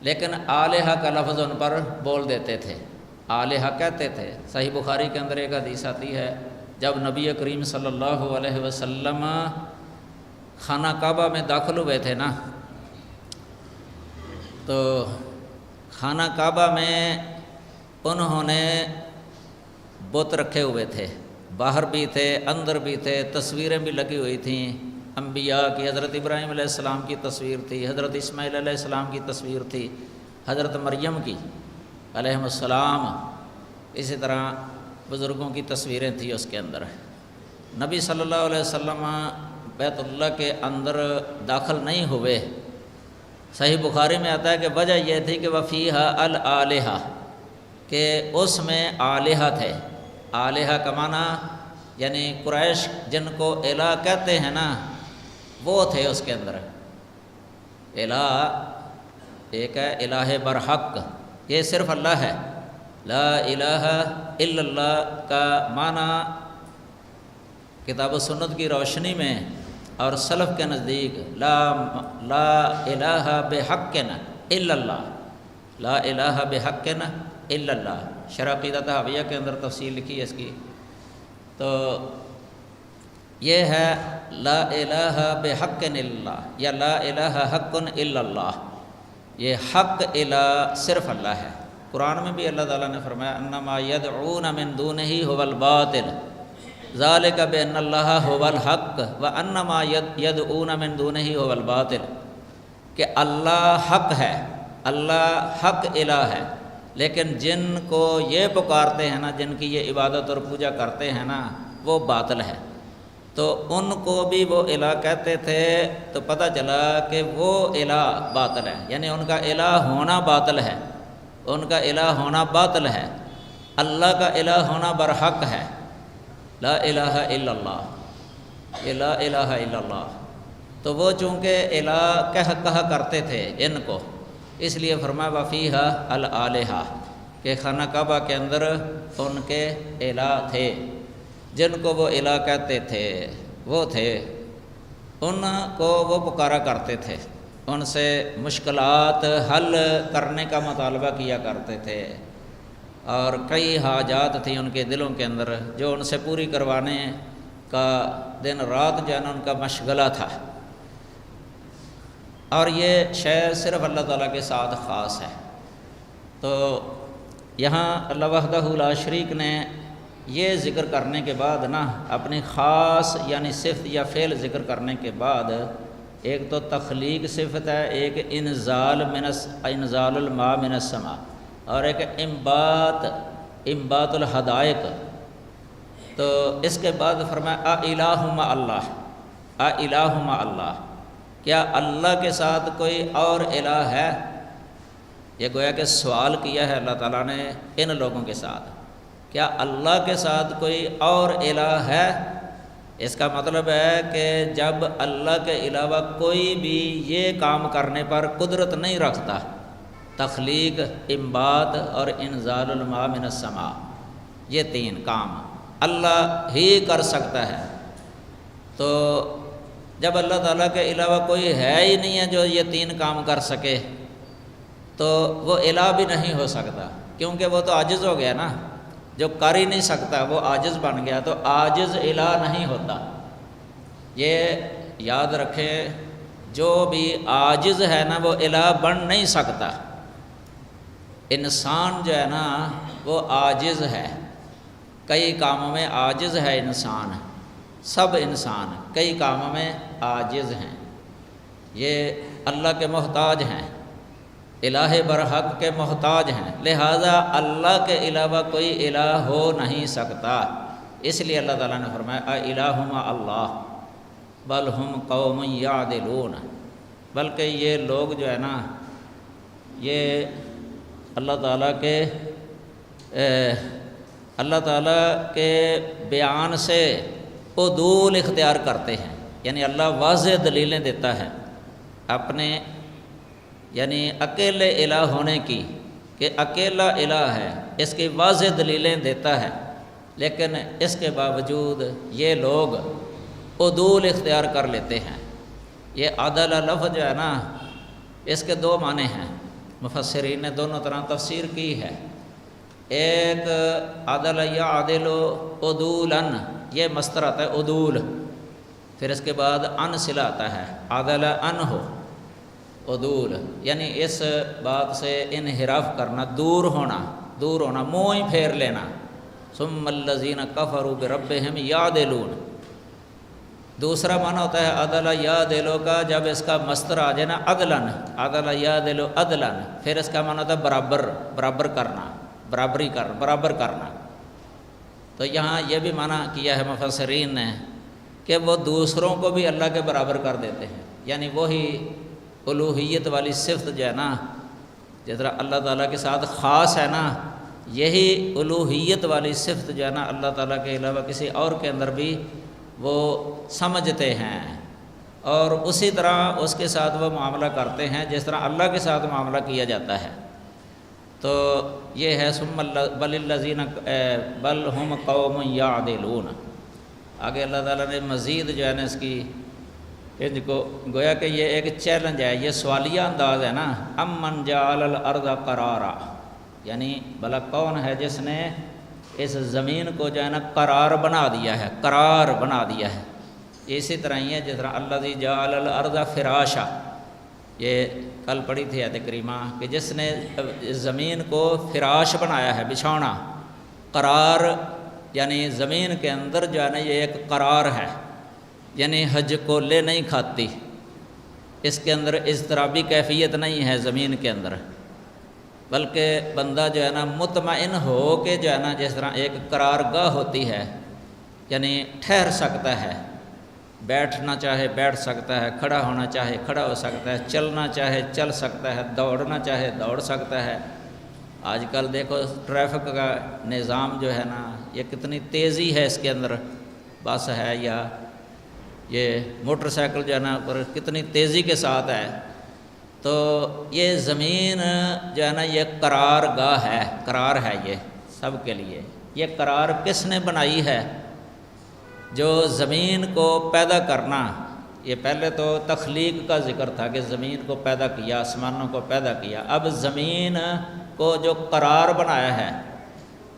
لیکن آلہہ کا لفظ ان پر بول دیتے تھے، آلہہ کہتے تھے۔ صحیح بخاری کے اندر ایک حدیث آتی ہے، جب نبی کریم صلی اللہ علیہ وسلم خانہ کعبہ میں داخل ہوئے تھے نا، تو خانہ کعبہ میں انہوں نے بت رکھے ہوئے تھے، باہر بھی تھے اندر بھی تھے، تصویریں بھی لگی ہوئی تھیں انبیاء کی، حضرت ابراہیم علیہ السلام کی تصویر تھی، حضرت اسماعیل علیہ السلام کی تصویر تھی، حضرت مریم کی علیہم السلام، اسی طرح بزرگوں کی تصویریں تھیں اس کے اندر۔ نبی صلی اللہ علیہ وسلم بیت اللہ کے اندر داخل نہیں ہوئے۔ صحیح بخاری میں آتا ہے کہ وجہ یہ تھی کہ وفیہا الآلہہ، کہ اس میں آلہہ تھے، آلہہ کا معنی یعنی قریش جن کو الہ کہتے ہیں نا وہ تھے اس کے اندر۔ الہ ایک ہے الہ برحق، یہ صرف اللہ ہے۔ لا الہ الا اللہ کا معنی کتاب و سنت کی روشنی میں اور سلف کے نزدیک لا الہ بحق الا اللہ، لا الہ بحق الا اللہ۔ شرح عقیدہ طحاویہ کے اندر تفصیل لکھی ہے اس کی، تو یہ ہے لا الہ بحق الا اللہ یا لا الہ حق الا اللہ، یہ حق الہ صرف اللہ ہے۔ قرآن میں بھی اللہ تعالیٰ نے فرمایا انما یدعون من دونہ هو الباطل ذالک بان اللہ هو الحق وانما یدعون من دونہ هو الباطل، کہ اللہ حق ہے، اللہ حق الہ ہے، لیکن جن کو یہ پکارتے ہیں نا، جن کی یہ عبادت اور پوجا کرتے ہیں نا، وہ باطل ہے۔ تو ان کو بھی وہ الہ کہتے تھے، تو پتہ چلا کہ وہ الہ باطل ہے، یعنی ان کا الہ ہونا باطل ہے، ان کا الہ ہونا باطل ہے۔ اللہ کا الہ ہونا برحق ہے، لا الہ الا اللہ، یہ لا الہ الا اللہ۔ تو وہ چونکہ الہ کہا کرتے تھے ان کو، اس لیے فرمایا وفیہا الالہہ، کہ خانہ کعبہ کے اندر ان کے الہ تھے، جن کو وہ الہ کہتے تھے وہ تھے، ان کو وہ پکارا کرتے تھے، ان سے مشکلات حل کرنے کا مطالبہ کیا کرتے تھے، اور کئی حاجات تھیں ان کے دلوں کے اندر جو ان سے پوری کروانے کا دن رات جو ہے نا ان کا مشغلہ تھا۔ اور یہ شے صرف اللہ تعالیٰ کے ساتھ خاص ہے۔ تو یہاں اللہ وحدہ لا شریک نے یہ ذکر کرنے کے بعد نا اپنی خاص یعنی صفت یا فعل ذکر کرنے کے بعد ایک تو تخلیق صفت ہے، ایک انزال الماء من السماء، اور ایک انبات الحدائق۔ تو اس کے بعد فرمایا الہ مع اللہ، الہ مع اللہ، کیا اللہ کے ساتھ کوئی اور الہ ہے؟ یہ گویا کہ سوال کیا ہے اللہ تعالیٰ نے ان لوگوں کے ساتھ، کیا اللہ کے ساتھ کوئی اور الہ ہے؟ اس کا مطلب ہے کہ جب اللہ کے علاوہ کوئی بھی یہ کام کرنے پر قدرت نہیں رکھتا، تخلیق، انبات اور انزال الماء من السماء، یہ تین کام اللہ ہی کر سکتا ہے، تو جب اللہ تعالیٰ کے علاوہ کوئی ہے ہی نہیں ہے جو یہ تین کام کر سکے، تو وہ الہ بھی نہیں ہو سکتا، کیونکہ وہ تو عاجز ہو گیا نا، جو کر ہی نہیں سکتا وہ عاجز بن گیا، تو عاجز الہ نہیں ہوتا۔ یہ یاد رکھیں، جو بھی عاجز ہے نا وہ الہ بن نہیں سکتا۔ انسان جو ہے نا وہ عاجز ہے، کئی کاموں میں عاجز ہے انسان، سب انسان کئی کاموں میں عاجز ہیں، یہ اللہ کے محتاج ہیں، الہ برحق کے محتاج ہیں، لہذا اللہ کے علاوہ کوئی الہ ہو نہیں سکتا۔ اس لیے اللہ تعالیٰ نے فرمایا الہ مع اللہ بل ہم قوم یعدلون، بلکہ یہ لوگ جو ہے نا یہ اللہ تعالیٰ کے بیان سے عدول اختیار کرتے ہیں، یعنی اللہ واضح دلیلیں دیتا ہے اپنے یعنی اکیلے الہ ہونے کی، کہ اکیلا الہ ہے، اس کی واضح دلیلیں دیتا ہے، لیکن اس کے باوجود یہ لوگ عدول اختیار کر لیتے ہیں۔ یہ عدل لفظ جو ہے نا اس کے دو معنی ہیں، مفسرین نے دونوں طرح تفسیر کی ہے۔ ایک عدل یعدل عدولا، یہ مصدر آتا ہے عدول، پھر اس کے بعد ان صلہ آتا ہے، عدل ان ہو عدول، یعنی اس بات سے انحراف کرنا، دور ہونا، منہ ہی پھیر لینا۔ ثم الذین کفروا بربہم یعدلون، دوسرا معنی ہوتا ہے عدل یعدل کا، جب اس کا مصدر آ جائے نا عدلاً، عدل یعدل عدلاً، پھر اس کا معنی ہوتا ہے برابر کرنا، برابر کرنا۔ تو یہاں یہ بھی معنی کیا ہے مفسرین نے کہ وہ دوسروں کو بھی اللہ کے برابر کر دیتے ہیں، یعنی وہی الوہیت والی صفت جو ہے نا، جس طرح اللہ تعالیٰ کے ساتھ خاص ہے نا، یہی الوہیت والی صفت جو ہے نا اللہ تعالیٰ کے علاوہ کسی اور کے اندر بھی وہ سمجھتے ہیں، اور اسی طرح اس کے ساتھ وہ معاملہ کرتے ہیں جس طرح اللہ کے ساتھ معاملہ کیا جاتا ہے۔ تو یہ ہے ثم بل الذین بل ہم قوم یعدلون۔ آگے اللہ تعالیٰ نے مزید جو ہے نا اس کی ان کو گویا کہ یہ ایک چیلنج ہے، یہ سوالیہ انداز ہے نا، امن جعل الارض قرارا، یعنی بھلا کون ہے جس نے اس زمین کو جو ہے نا قرار بنا دیا ہے، قرار بنا دیا ہے۔ اسی طرح ہی ہے جس طرح الذی جعل الارض فراشا، یہ کل پڑھی تھی آیت کریمہ کہ جس نے زمین کو فراش بنایا ہے، بچھونا، قرار یعنی زمین کے اندر جو ہے نا یہ ایک قرار ہے، یعنی حج کو لے نہیں کھاتی، اس کے اندر اضطرابی کیفیت نہیں ہے زمین کے اندر، بلکہ بندہ جو ہے نا مطمئن ہو کے جو ہے نا جس طرح ایک قرار گاہ ہوتی ہے، یعنی ٹھہر سکتا ہے، بیٹھنا چاہے بیٹھ سکتا ہے، کھڑا ہونا چاہے کھڑا ہو سکتا ہے، چلنا چاہے چل سکتا ہے، دوڑنا چاہے دوڑ سکتا ہے۔ آج کل دیکھو ٹریفک کا نظام جو ہے نا یہ کتنی تیزی ہے، اس کے اندر بس ہے یا یہ موٹر سائیکل جو ہے نا پر کتنی تیزی کے ساتھ ہے۔ تو یہ زمین جو ہے نا یہ قرار گاہ ہے، قرار ہے یہ سب کے لیے۔ یہ قرار کس نے بنائی ہے؟ جو زمین کو پیدا کرنا، یہ پہلے تو تخلیق کا ذکر تھا کہ زمین کو پیدا کیا، آسمانوں کو پیدا کیا، اب زمین کو جو قرار بنایا ہے،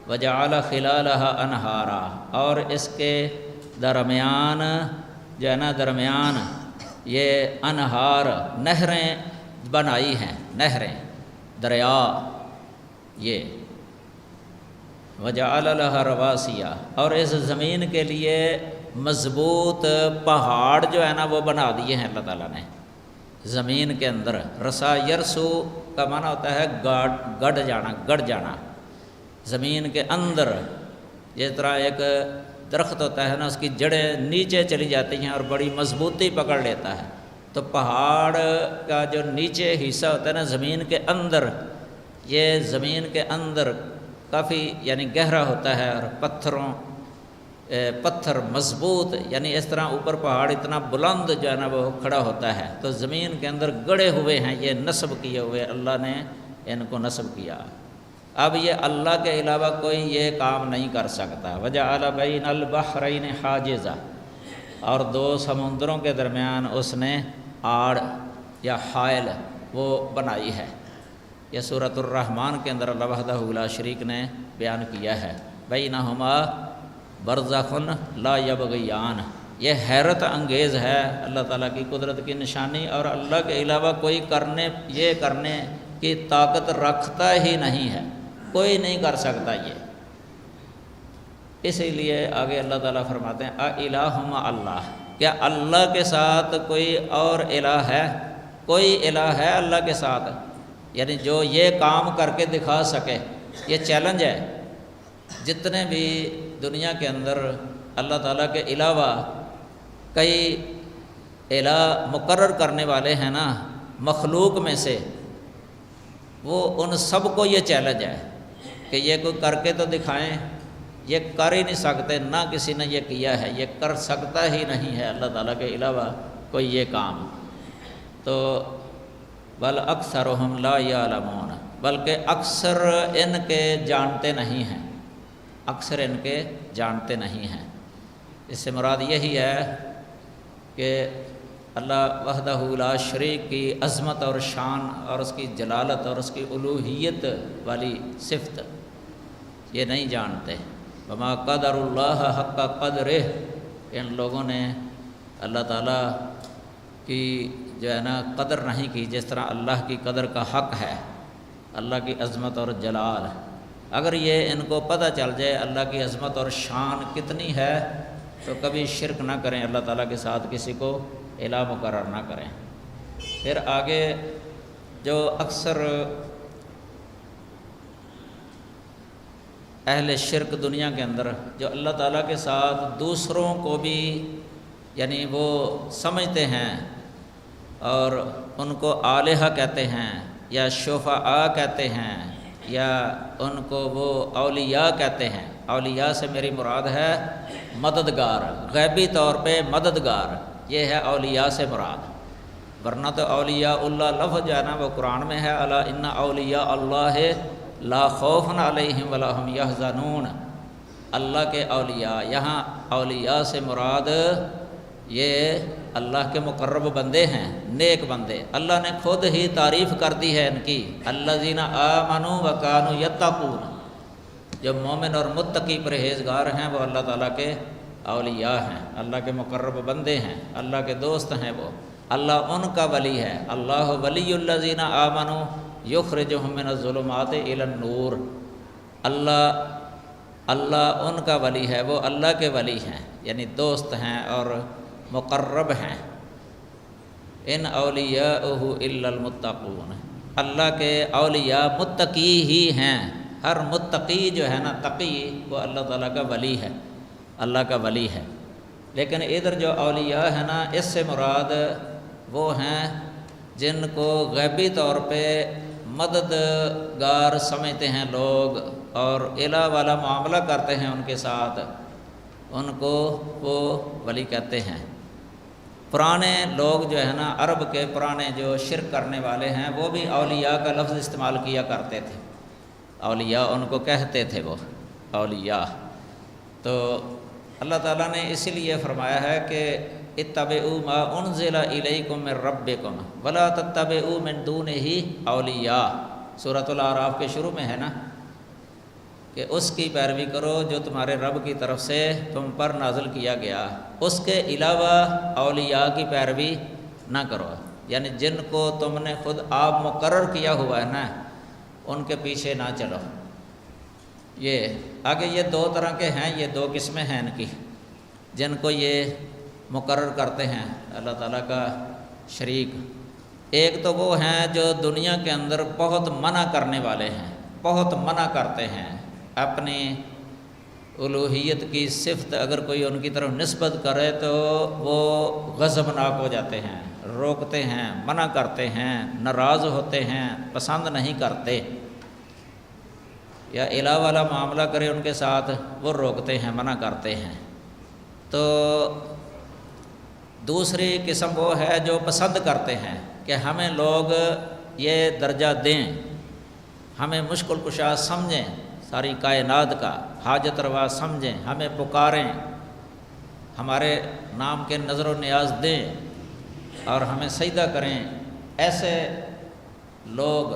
وجعل خلالها انہارا، اور اس کے درمیان جو ہے نا درمیان یہ انہار نہریں بنائی ہیں، نہریں دریا، یہ وجعل لها رواسیا، اور اس زمین کے لیے مضبوط پہاڑ جو ہے نا وہ بنا دیے ہیں اللہ تعالیٰ نے زمین کے اندر۔ رسا یرسو کا معنی ہوتا ہے گڑ جانا، گڑ جانا زمین کے اندر، جس طرح ایک درخت ہوتا ہے نا اس کی جڑیں نیچے چلی جاتی ہیں اور بڑی مضبوطی پکڑ لیتا ہے، تو پہاڑ کا جو نیچے حصہ ہوتا ہے نا زمین کے اندر، یہ زمین کے اندر کافی یعنی گہرا ہوتا ہے، اور پتھر مضبوط، یعنی اس طرح اوپر پہاڑ اتنا بلند جو ہے نا وہ کھڑا ہوتا ہے، تو زمین کے اندر گڑے ہوئے ہیں، یہ نصب کیے ہوئے اللہ نے ان کو نصب کیا۔ اب یہ اللہ کے علاوہ کوئی یہ کام نہیں کر سکتا۔ وجعل بین البحرین حاجزا، اور دو سمندروں کے درمیان اس نے آڑ یا حائل وہ بنائی ہے۔ یہ سورۃ الرحمن کے اندر اللہ وحدہ لا شریک نے بیان کیا ہے، بینہما برزخ لا یبغیان۔ یہ حیرت انگیز ہے اللہ تعالیٰ کی قدرت کی نشانی، اور اللہ کے علاوہ کوئی کرنے کی طاقت رکھتا ہی نہیں ہے، کوئی نہیں کر سکتا یہ۔ اسی لیے آگے اللہ تعالیٰ فرماتے ہیں اِلٰہٌ مع اللہ، کیا اللہ کے ساتھ کوئی اور الہ ہے؟ کوئی الہ ہے اللہ کے ساتھ، یعنی جو یہ کام کر کے دکھا سکے۔ یہ چیلنج ہے، جتنے بھی دنیا کے اندر اللہ تعالیٰ کے علاوہ کئی الہ مقرر کرنے والے ہیں نا مخلوق میں سے، وہ ان سب کو یہ چیلنج ہے کہ یہ کوئی کر کے تو دکھائیں، یہ کر ہی نہیں سکتے، نہ کسی نے یہ کیا ہے، یہ کر سکتا ہی نہیں ہے اللہ تعالیٰ کے علاوہ کوئی یہ کام۔ تو بل اکثرہم لا یعلمون، بلکہ اکثر ان کے جانتے نہیں ہیں، اکثر ان کے جانتے نہیں ہیں۔ اس سے مراد یہی ہے کہ اللہ وحدہ لا شریک کی عظمت اور شان اور اس کی جلالت اور اس کی الوہیت والی صفت یہ نہیں جانتے۔ وما قدر اللہ حق قدرہ، ان لوگوں نے اللہ تعالیٰ کی جو ہے نا قدر نہیں کی جس طرح اللہ کی قدر کا حق ہے، اللہ کی عظمت اور جلال۔ اگر یہ ان کو پتہ چل جائے اللہ کی عظمت اور شان کتنی ہے تو کبھی شرک نہ کریں، اللہ تعالیٰ کے ساتھ کسی کو الہ مقرر نہ کریں۔ پھر آگے جو اکثر اہل شرک دنیا کے اندر جو اللہ تعالیٰ کے ساتھ دوسروں کو بھی یعنی وہ سمجھتے ہیں اور ان کو آلہہ کہتے ہیں یا شفعاء کہتے ہیں یا ان کو وہ اولیاء کہتے ہیں۔ اولیاء سے میری مراد ہے مددگار، غیبی طور پہ مددگار، یہ ہے اولیاء سے مراد۔ ورنہ تو اولیاء اللہ لفظ جو ہے نا وہ قرآن میں ہے، الا ان اولیاء اللہ لا خوف علیہم ولا ہم یحزنون۔ اللہ کے اولیاء، یہاں اولیاء سے مراد یہ اللہ کے مقرب بندے ہیں، نیک بندے۔ اللہ نے خود ہی تعریف کر دی ہے ان کی، الذین آمنوا وکانوا یتقون۔ جو مومن اور متقی پرہیزگار ہیں وہ اللہ تعالیٰ کے اولیاء ہیں، اللہ کے مقرب بندے ہیں، اللہ کے دوست ہیں وہ۔ اللہ ان کا ولی ہے، اللہ ولی الذین آمنوا یخرجہم من الظلمات الی النور۔ اللہ ان کا ولی ہے، وہ اللہ کے ولی ہیں، یعنی دوست ہیں اور مقرب ہیں۔ ان اولیاءہ الا المتقون، اللہ کے اولیاء متقی ہی ہیں۔ ہر متقی جو ہے نا، تقی، وہ اللہ تعالیٰ کا ولی ہے، اللہ کا ولی ہے۔ لیکن ادھر جو اولیاء ہے نا، اس سے مراد وہ ہیں جن کو غیبی طور پہ مددگار سمجھتے ہیں لوگ اور الہ والا معاملہ کرتے ہیں ان کے ساتھ، ان کو وہ ولی کہتے ہیں۔ پرانے لوگ جو ہے نا، عرب کے پرانے جو شرک کرنے والے ہیں، وہ بھی اولیاء کا لفظ استعمال کیا کرتے تھے، اولیاء ان کو کہتے تھے وہ اولیاء۔ تو اللہ تعالیٰ نے اسی لیے فرمایا ہے کہ اتبعوا ما انزل الیکم من ربکم ولا تتبعوا من دونہ اولیاء، سورۃ الاعراف کے شروع میں ہے نا، کہ اس کی پیروی کرو جو تمہارے رب کی طرف سے تم پر نازل کیا گیا، اس کے علاوہ اولیاء کی پیروی نہ کرو، یعنی جن کو تم نے خود آپ مقرر کیا ہوا ہے نا، ان کے پیچھے نہ چلو۔ یہ آگے یہ دو طرح کے ہیں، یہ دو قسمیں ہیں ان کی، جن کو یہ مقرر کرتے ہیں اللہ تعالیٰ کا شریک۔ ایک تو وہ ہیں جو دنیا کے اندر بہت منع کرنے والے ہیں، بہت منع کرتے ہیں، اپنی الوہیت کی صفت اگر کوئی ان کی طرف نسبت کرے تو وہ غضبناک ہو جاتے ہیں، روکتے ہیں، منع کرتے ہیں، ناراض ہوتے ہیں، پسند نہیں کرتے، یا الہ والا معاملہ کرے ان کے ساتھ وہ روکتے ہیں، منع کرتے ہیں۔ تو دوسری قسم وہ ہے جو پسند کرتے ہیں کہ ہمیں لوگ یہ درجہ دیں، ہمیں مشکل کشا سمجھیں، ساری کائنات کا حاجت روا سمجھیں، ہمیں پکاریں، ہمارے نام کے نظر و نیاز دیں اور ہمیں سجدہ کریں۔ ایسے لوگ،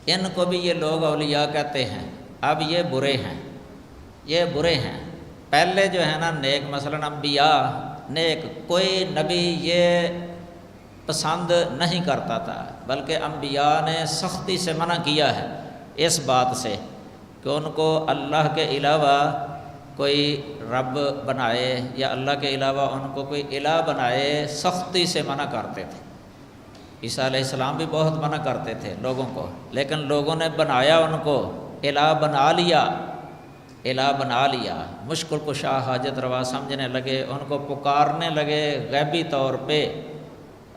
ان کو بھی یہ لوگ اولیاء کہتے ہیں۔ اب یہ برے ہیں، یہ برے ہیں۔ پہلے جو ہے نا نیک، مثلاً انبیاء نیک، کوئی نبی یہ پسند نہیں کرتا تھا، بلکہ انبیاء نے سختی سے منع کیا ہے اس بات سے کہ ان کو اللہ کے علاوہ کوئی رب بنائے یا اللہ کے علاوہ ان کو کوئی الہ بنائے، سختی سے منع کرتے تھے۔ عیسیٰ علیہ السلام بھی بہت منع کرتے تھے لوگوں کو، لیکن لوگوں نے بنایا ان کو، الہ بنا لیا، الہ بنا لیا، مشکل کشا حاجت روا سمجھنے لگے، ان کو پکارنے لگے غیبی طور پہ۔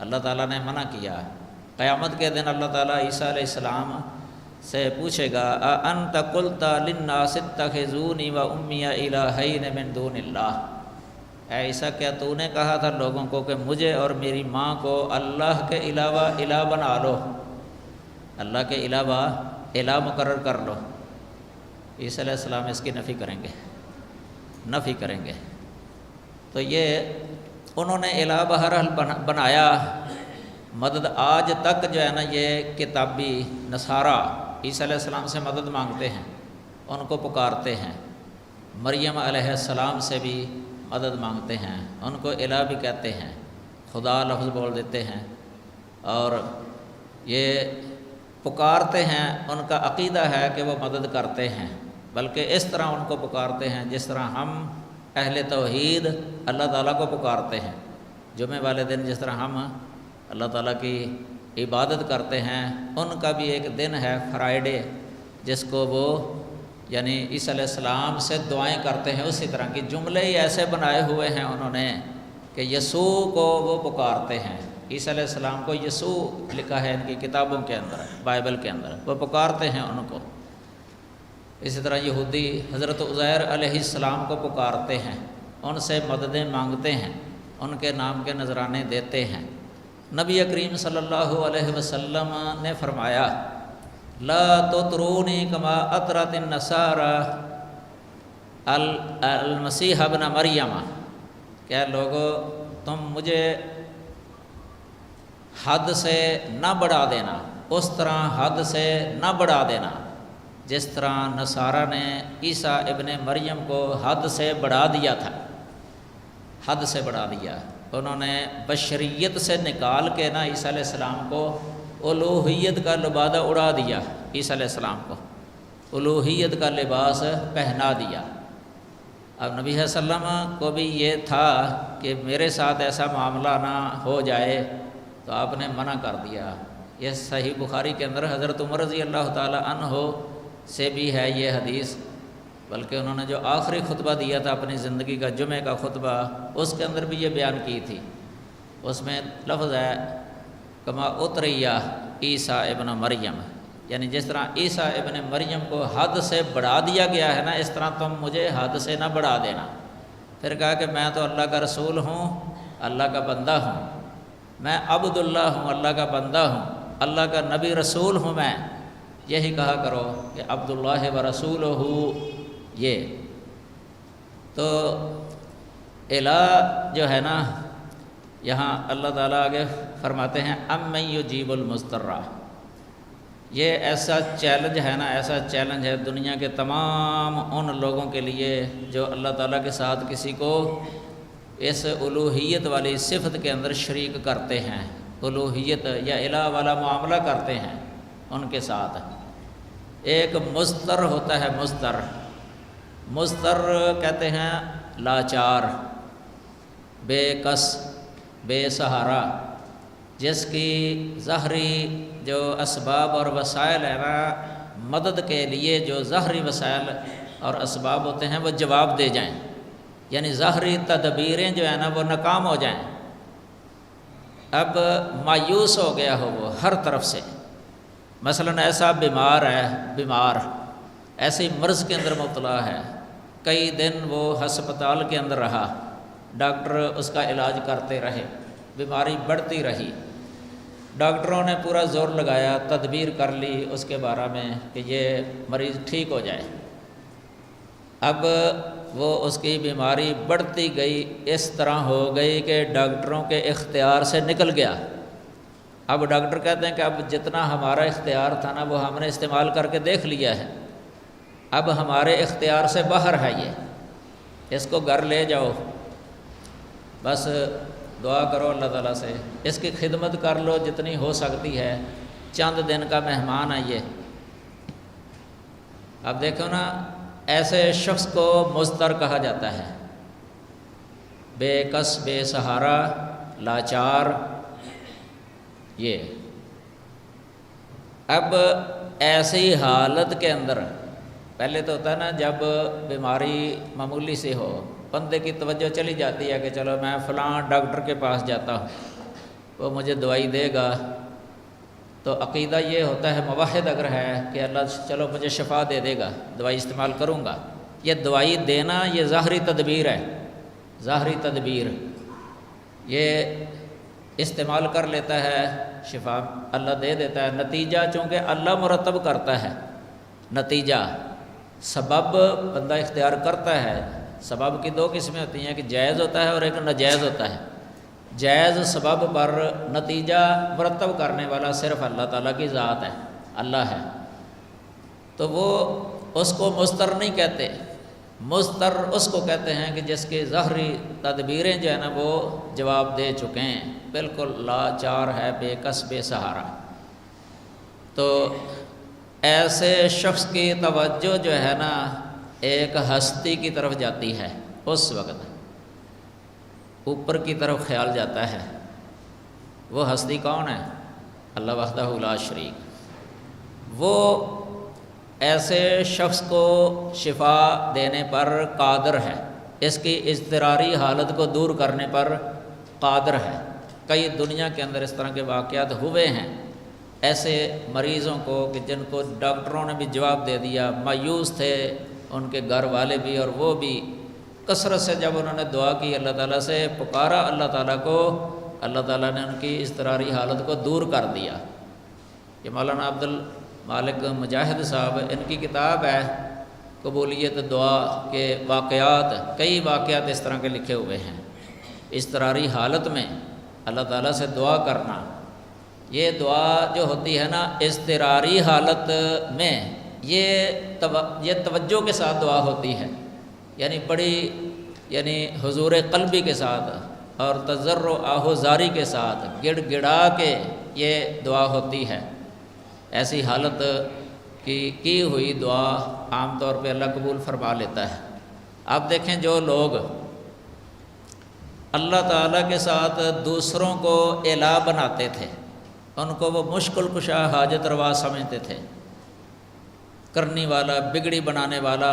اللہ تعالیٰ نے منع کیا۔ قیامت کے دن اللہ تعالیٰ عیسیٰ علیہ السلام سے پوچھے گا، اَأَنْتَ قُلْتَ لِلنَّاسِ اتَّخِذُونِي وَأُمِّيَ إِلَٰهَيْنِ مِن دُونِ اللَّهِ، اے عیسیٰ کیا تو نے کہا تھا لوگوں کو کہ مجھے اور میری ماں کو اللہ کے علاوہ الہ بنا لو، اللہ کے علاوہ الہ مقرر کر لو؟ عیسیٰ علیہ السلام اس کی نفی کریں گے، نفی کریں گے۔ تو یہ انہوں نے الہ بہرحال بنایا۔ مدد آج تک جو ہے نا یہ کتابی نصارہ عیسیٰ علیہ السلام سے مدد مانگتے ہیں، ان کو پکارتے ہیں، مریم علیہ السلام سے بھی مدد مانگتے ہیں، ان کو الہ بھی کہتے ہیں، خدا لفظ بول دیتے ہیں، اور یہ پکارتے ہیں۔ ان کا عقیدہ ہے کہ وہ مدد کرتے ہیں، بلکہ اس طرح ان کو پکارتے ہیں جس طرح ہم اہل توحید اللہ تعالیٰ کو پکارتے ہیں۔ جمعہ والے دن جس طرح ہم اللہ تعالیٰ کی عبادت کرتے ہیں، ان کا بھی ایک دن ہے فرائیڈے، جس کو وہ یعنی عیسیٰ علیہ السلام سے دعائیں کرتے ہیں۔ اسی طرح کی جملے ہی ایسے بنائے ہوئے ہیں انہوں نے کہ یسوع کو وہ پکارتے ہیں، عیسیٰ علیہ السلام کو یسوع لکھا ہے ان کی کتابوں کے اندر، بائبل کے اندر، وہ پکارتے ہیں ان کو۔ اسی طرح یہودی حضرت عزیر علیہ السلام کو پکارتے ہیں، ان سے مددیں مانگتے ہیں، ان کے نام کے نذرانے دیتے ہیں۔ نبی کریم صلی اللہ علیہ وسلم نے فرمایا لا تطرونی کما اطرت النصارى المسیح ابن مریم، کہ لوگو تم مجھے حد سے نہ بڑھا دینا، اس طرح حد سے نہ بڑھا دینا جس طرح نصارہ نے عیسیٰ ابن مریم کو حد سے بڑھا دیا تھا، حد سے بڑھا دیا۔ انہوں نے بشریت سے نکال کے نا عیسیٰ علیہ السلام کو الوہیت کا لبادہ اڑا دیا، عیسیٰ علیہ السلام کو الوہیت کا لباس پہنا دیا۔ اب نبی صلی اللہ علیہ وسلم کو بھی یہ تھا کہ میرے ساتھ ایسا معاملہ نہ ہو جائے، تو آپ نے منع کر دیا۔ یہ صحیح بخاری کے اندر حضرت عمر رضی اللہ تعالی عنہ سے بھی ہے یہ حدیث، بلکہ انہوں نے جو آخری خطبہ دیا تھا اپنی زندگی کا، جمعہ کا خطبہ، اس کے اندر بھی یہ بیان کی تھی۔ اس میں لفظ ہے کما اتریا عیسیٰ ابن مریم، یعنی جس طرح عیسیٰ ابن مریم کو حد سے بڑھا دیا گیا ہے نا، اس طرح تم مجھے حد سے نہ بڑھا دینا۔ پھر کہا کہ میں تو اللہ کا رسول ہوں، اللہ کا بندہ ہوں، میں عبد اللہ ہوں، اللہ کا بندہ ہوں، اللہ کا نبی رسول ہوں میں، یہی کہا کرو کہ عبداللہ و رسولہ۔ یہ تو الہ جو ہے نا، یہاں اللہ تعالیٰ آگے فرماتے ہیں امن یجیب المضطر، یہ ایسا چیلنج ہے نا، ایسا چیلنج ہے دنیا کے تمام ان لوگوں کے لیے جو اللہ تعالیٰ کے ساتھ کسی کو اس الوہیت والی صفت کے اندر شریک کرتے ہیں، الوہیت یا الہ والا معاملہ کرتے ہیں ان کے ساتھ۔ ایک مضطر ہوتا ہے، مضطر، مضطر کہتے ہیں لاچار، بے کس، بے سہارا، جس کی ظاہری جو اسباب اور وسائل ہیں نا، مدد کے لیے جو ظاہری وسائل اور اسباب ہوتے ہیں وہ جواب دے جائیں، یعنی ظاہری تدبیریں جو ہیں نا وہ ناکام ہو جائیں۔ اب مایوس ہو گیا ہو وہ ہر طرف سے، مثلاً ایسا بیمار ہے، بیمار ایسے مرض کے اندر مبتلا ہے، کئی دن وہ ہسپتال کے اندر رہا، ڈاکٹر اس کا علاج کرتے رہے، بیماری بڑھتی رہی، ڈاکٹروں نے پورا زور لگایا، تدبیر کر لی اس کے بارے میں کہ یہ مریض ٹھیک ہو جائے۔ اب وہ اس کی بیماری بڑھتی گئی، اس طرح ہو گئی کہ ڈاکٹروں کے اختیار سے نکل گیا۔ اب ڈاکٹر کہتے ہیں کہ اب جتنا ہمارا اختیار تھا نا وہ ہم نے استعمال کر کے دیکھ لیا ہے، اب ہمارے اختیار سے باہر ہے، یہ اس کو گھر لے جاؤ، بس دعا کرو اللہ تعالیٰ سے، اس کی خدمت کر لو جتنی ہو سکتی ہے، چند دن کا مہمان ہے یہ۔ اب دیکھو نا، ایسے شخص کو مضطر کہا جاتا ہے، بے کس، بے سہارا، لاچار۔ یہ اب ایسی حالت کے اندر، پہلے تو ہوتا ہے نا جب بیماری معمولی سے ہو، بندے کی توجہ چلی جاتی ہے کہ چلو میں فلاں ڈاکٹر کے پاس جاتا ہوں، وہ مجھے دوائی دے گا، تو عقیدہ یہ ہوتا ہے، موحد اگر ہے کہ اللہ چلو مجھے شفا دے دے گا، دوائی استعمال کروں گا۔ یہ دوائی دینا یہ ظاہری تدبیر ہے، ظاہری تدبیر، یہ استعمال کر لیتا ہے، شفا اللہ دے دیتا ہے، نتیجہ چونکہ اللہ مرتب کرتا ہے، نتیجہ سبب بندہ اختیار کرتا ہے۔ سبب کی دو قسمیں ہوتی ہیں، کہ جائز ہوتا ہے اور ایک ناجائز ہوتا ہے۔ جائز سبب پر نتیجہ مرتب کرنے والا صرف اللہ تعالیٰ کی ذات ہے، اللہ ہے، تو وہ اس کو مضطر نہیں کہتے، مضطر اس کو کہتے ہیں کہ جس کی ظاہری تدبیریں جو ہے نا وہ جواب دے چکے ہیں، بالکل لاچار ہے، بے کس، بے سہارا۔ تو ایسے شخص کی توجہ جو ہے نا ایک ہستی کی طرف جاتی ہے، اس وقت اوپر کی طرف خیال جاتا ہے۔ وہ ہستی کون ہے؟ اللہ وحدہ لا شریک۔ وہ ایسے شخص کو شفا دینے پر قادر ہے، اس کی اضطراری حالت کو دور کرنے پر قادر ہے۔ کئی دنیا کے اندر اس طرح کے واقعات ہوئے ہیں، ایسے مریضوں کو کہ جن کو ڈاکٹروں نے بھی جواب دے دیا، مایوس تھے ان کے گھر والے بھی اور وہ بھی، کثرت سے جب انہوں نے دعا کی اللہ تعالیٰ سے، پکارا اللہ تعالیٰ کو، اللہ تعالیٰ نے ان کی اضطراری حالت کو دور کر دیا۔ یہ مولانا عبد المالک مجاہد صاحب، ان کی کتاب ہے قبولیت دعا کے واقعات، کئی واقعات اس طرح کے لکھے ہوئے ہیں۔ اضطراری حالت میں اللہ تعالیٰ سے دعا کرنا، یہ دعا جو ہوتی ہے نا اضطراری حالت میں، یہ توجہ کے ساتھ دعا ہوتی ہے، یعنی بڑی حضور قلبی کے ساتھ اور تضرع و آہوزاری کے ساتھ گڑ گڑا کے یہ دعا ہوتی ہے۔ ایسی حالت کی ہوئی دعا عام طور پہ اللہ قبول فرما لیتا ہے۔ آپ دیکھیں جو لوگ اللہ تعالیٰ کے ساتھ دوسروں کو الہ بناتے تھے، ان کو وہ مشکل کشا حاجت روا سمجھتے تھے، کرنی والا، بگڑی بنانے والا،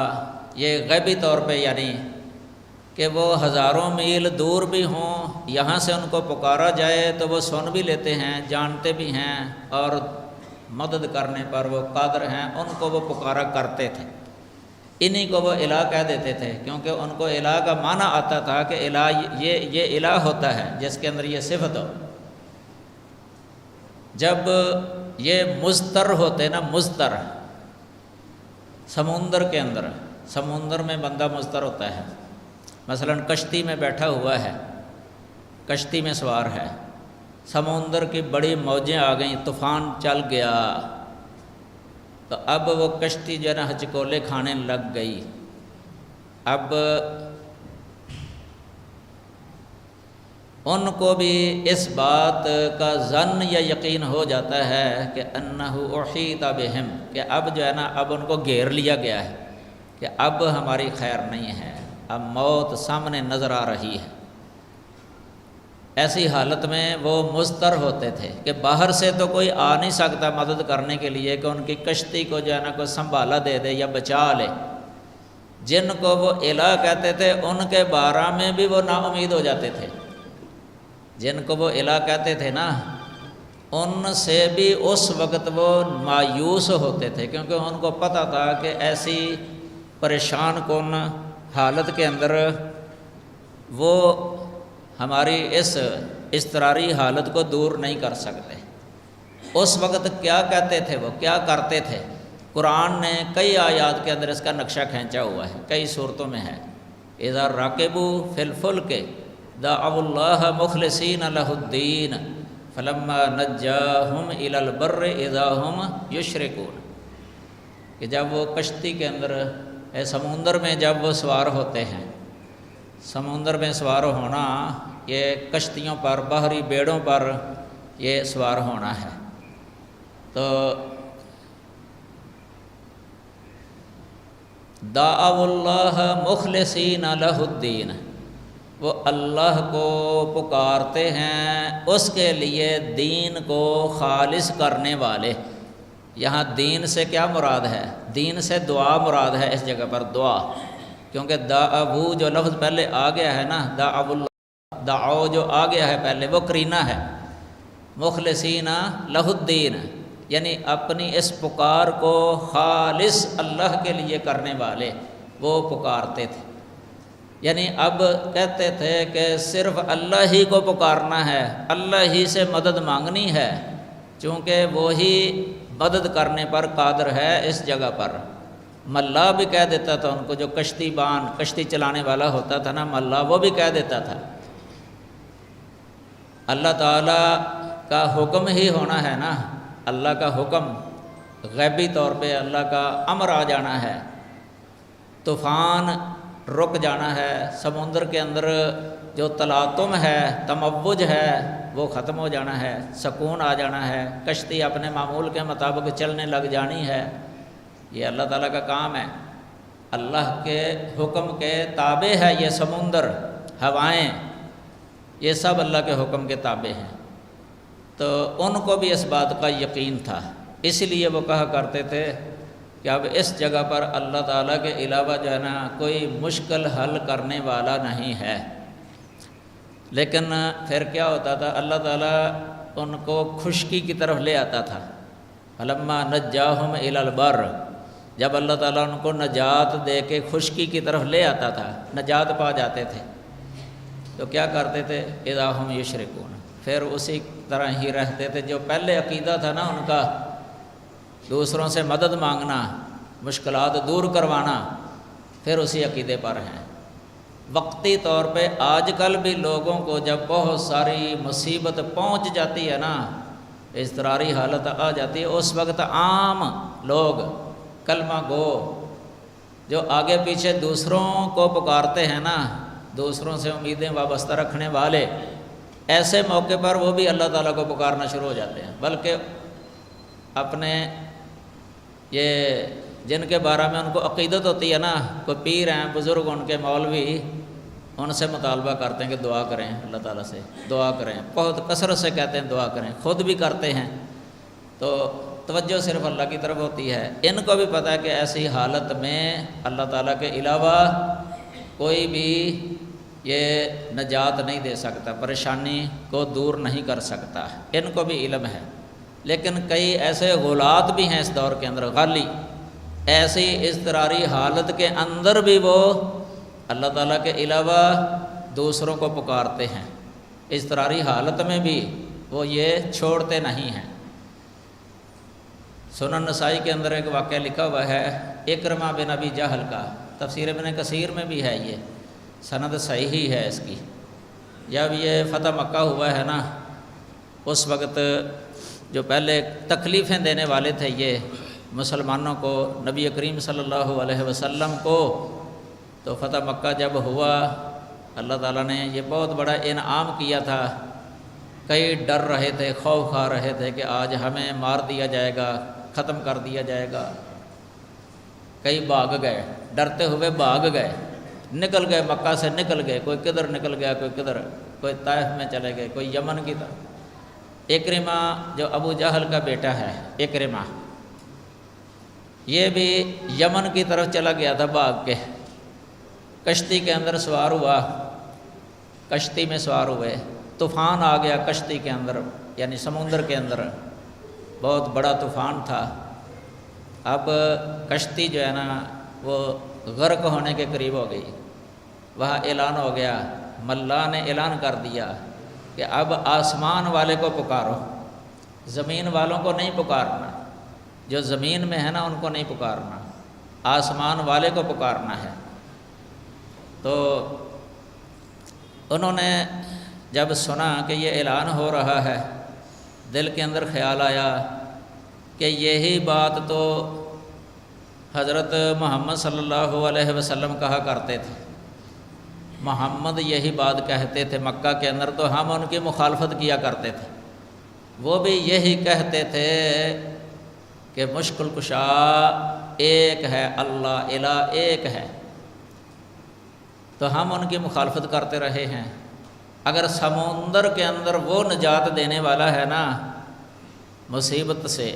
یہ غیبی طور پہ یعنی کہ وہ ہزاروں میل دور بھی ہوں، یہاں سے ان کو پکارا جائے تو وہ سن بھی لیتے ہیں، جانتے بھی ہیں، اور مدد کرنے پر وہ قادر ہیں، ان کو وہ پکارا کرتے تھے۔ انہی کو وہ الہ کہہ دیتے تھے، کیونکہ ان کو الہ کا معنی آتا تھا کہ الہ یہ الہ ہوتا ہے جس کے اندر یہ صفت ہو۔ جب یہ مضطر ہوتے نا، مضطر، سمندر کے اندر، سمندر میں بندہ مضطر ہوتا ہے، مثلا کشتی میں بیٹھا ہوا ہے، کشتی میں سوار ہے، سمندر کی بڑی موجیں آ گئیں، طوفان چل گیا، تو اب وہ کشتی جو ہے نا ہچکولے کھانے لگ گئی۔ اب ان کو بھی اس بات کا ظن یا یقین ہو جاتا ہے کہ انہ احیط بہم، کہ اب جو ہے نا اب ان کو گھیر لیا گیا ہے، کہ اب ہماری خیر نہیں ہے، اب موت سامنے نظر آ رہی ہے۔ ایسی حالت میں وہ مضطر ہوتے تھے کہ باہر سے تو کوئی آ نہیں سکتا مدد کرنے کے لیے کہ ان کی کشتی کو جو ہے نا کوئی سنبھالا دے دے یا بچا لے۔ جن کو وہ الہ کہتے تھے ان کے بارے میں بھی وہ نا امید ہو جاتے تھے، جن کو وہ الہ کہتے تھے نا ان سے بھی اس وقت وہ مایوس ہوتے تھے، کیونکہ ان کو پتہ تھا کہ ایسی پریشان کن حالت کے اندر وہ ہماری اس اضطراری حالت کو دور نہیں کر سکتے۔ اس وقت کیا کہتے تھے، وہ کیا کرتے تھے؟ قرآن نے کئی آیات کے اندر اس کا نقشہ کھینچا ہوا ہے، کئی صورتوں میں ہے۔ اذا راکبوا فی الفلک دعوا اللہ مخلصین لہ الدین فلما نجاہم الی البر اذا ہم یشرکون، کہ جب وہ کشتی کے اندر سمندر میں جب وہ سوار ہوتے ہیں، سمندر میں سوار ہونا یہ کشتیوں پر، بحری بیڑوں پر یہ سوار ہونا ہے، تو دعوا اللہ مخلصین لہ الدین، وہ اللہ کو پکارتے ہیں اس کے لیے دین کو خالص کرنے والے۔ یہاں دین سے کیا مراد ہے؟ دین سے دعا مراد ہے اس جگہ پر، دعا، کیونکہ دعوا جو لفظ پہلے آ گیا ہے نا، دعوا اللہ، دعو جو آ گیا ہے پہلے وہ قرینہ ہے، مخلصین لہ الدین، یعنی اپنی اس پکار کو خالص اللہ کے لیے کرنے والے وہ پکارتے تھے۔ یعنی اب کہتے تھے کہ صرف اللہ ہی کو پکارنا ہے، اللہ ہی سے مدد مانگنی ہے، چونکہ وہی مدد کرنے پر قادر ہے۔ اس جگہ پر ملا بھی کہہ دیتا تھا ان کو، جو کشتی چلانے والا ہوتا تھا نا ملا، وہ بھی کہہ دیتا تھا اللہ تعالیٰ کا حکم ہی ہونا ہے نا، اللہ کا حکم، غیبی طور پہ اللہ کا امر آ جانا ہے، طوفان رک جانا ہے، سمندر کے اندر جو تلاطم ہے، تموج ہے، وہ ختم ہو جانا ہے، سکون آ جانا ہے، کشتی اپنے معمول کے مطابق چلنے لگ جانی ہے۔ یہ اللہ تعالیٰ کا کام ہے، اللہ کے حکم کے تابع ہے یہ سمندر، ہوائیں، یہ سب اللہ کے حکم کے تابع ہیں۔ تو ان کو بھی اس بات کا یقین تھا، اس لیے وہ کہا کرتے تھے کہ اب اس جگہ پر اللہ تعالیٰ کے علاوہ جو ہے نا کوئی مشکل حل کرنے والا نہیں ہے۔ لیکن پھر کیا ہوتا تھا، اللہ تعالیٰ ان کو خشکی کی طرف لے آتا تھا۔ فلما نجاہم الی البر، جب اللہ تعالیٰ ان کو نجات دے کے خشکی کی طرف لے آتا تھا، نجات پا جاتے تھے، تو کیا کرتے تھے؟ اذا ہم یشرکون، پھر اسی طرح ہی رہتے تھے۔ جو پہلے عقیدہ تھا نا ان کا، دوسروں سے مدد مانگنا، مشکلات دور کروانا، پھر اسی عقیدے پر ہیں۔ وقتی طور پہ آج کل بھی لوگوں کو جب بہت ساری مصیبت پہنچ جاتی ہے نا، اضطراری حالت آ جاتی ہے، اس وقت عام لوگ کلمہ گو جو آگے پیچھے دوسروں کو پکارتے ہیں نا، دوسروں سے امیدیں وابستہ رکھنے والے، ایسے موقع پر وہ بھی اللہ تعالیٰ کو پکارنا شروع ہو جاتے ہیں، بلکہ اپنے یہ جن کے بارے میں ان کو عقیدت ہوتی ہے نا، کوئی پیر ہیں، بزرگ، ان کے مولوی، ان سے مطالبہ کرتے ہیں کہ دعا کریں، اللہ تعالیٰ سے دعا کریں، بہت کثرت سے کہتے ہیں دعا کریں، خود بھی کرتے ہیں، تو توجہ صرف اللہ کی طرف ہوتی ہے۔ ان کو بھی پتہ ہے کہ ایسی حالت میں اللہ تعالیٰ کے علاوہ کوئی بھی یہ نجات نہیں دے سکتا، پریشانی کو دور نہیں کر سکتا، ان کو بھی علم ہے۔ لیکن کئی ایسے غلات بھی ہیں اس دور کے اندر، غالی، ایسی اضطراری حالت کے اندر بھی وہ اللہ تعالیٰ کے علاوہ دوسروں کو پکارتے ہیں، اضطراری حالت میں بھی وہ یہ چھوڑتے نہیں ہیں۔ سنن نسائی کے اندر ایک واقعہ لکھا ہوا ہے اکرمہ بن ابی جہل کا، تفسیر ابن کثیر میں بھی ہے، یہ سند صحیح ہی ہے اس کی۔ جب یہ فتح مکہ ہوا ہے نا، اس وقت جو پہلے تکلیفیں دینے والے تھے یہ مسلمانوں کو، نبی کریم صلی اللہ علیہ وسلم کو، تو فتح مکہ جب ہوا، اللہ تعالیٰ نے یہ بہت بڑا انعام کیا تھا۔ کئی ڈر رہے تھے، خوف کھا رہے تھے کہ آج ہمیں مار دیا جائے گا، ختم کر دیا جائے گا۔ کئی بھاگ گئے، ڈرتے ہوئے بھاگ گئے، نکل گئے، مکہ سے نکل گئے، کوئی کدھر نکل گیا، کوئی کدھر، کوئی طائف میں چلے گئے، کوئی یمن کی طرف۔ اکرمہ جو ابو جہل کا بیٹا ہے، اکرمہ، یہ بھی یمن کی طرف چلا گیا تھا بھاگ کے، کشتی کے اندر سوار ہوا، کشتی میں سوار ہوئے، طوفان آ گیا کشتی کے اندر، یعنی سمندر کے اندر بہت بڑا طوفان تھا۔ اب کشتی جو ہے نا وہ غرق ہونے کے قریب ہو گئی، وہاں اعلان ہو گیا، ملا نے اعلان کر دیا کہ اب آسمان والے کو پکارو، زمین والوں کو نہیں پکارنا، جو زمین میں ہے نا ان کو نہیں پکارنا، آسمان والے کو پکارنا ہے۔ تو انہوں نے جب سنا کہ یہ اعلان ہو رہا ہے، دل کے اندر خیال آیا کہ یہی بات تو حضرت محمد صلی اللہ علیہ وسلم کہا کرتے تھے، محمد یہی بات کہتے تھے مکہ کے اندر، تو ہم ان کی مخالفت کیا کرتے تھے۔ وہ بھی یہی کہتے تھے کہ مشکل کشا ایک ہے، اللہ الہ ایک ہے، تو ہم ان کی مخالفت کرتے رہے ہیں۔ اگر سمندر کے اندر وہ نجات دینے والا ہے نا مصیبت سے،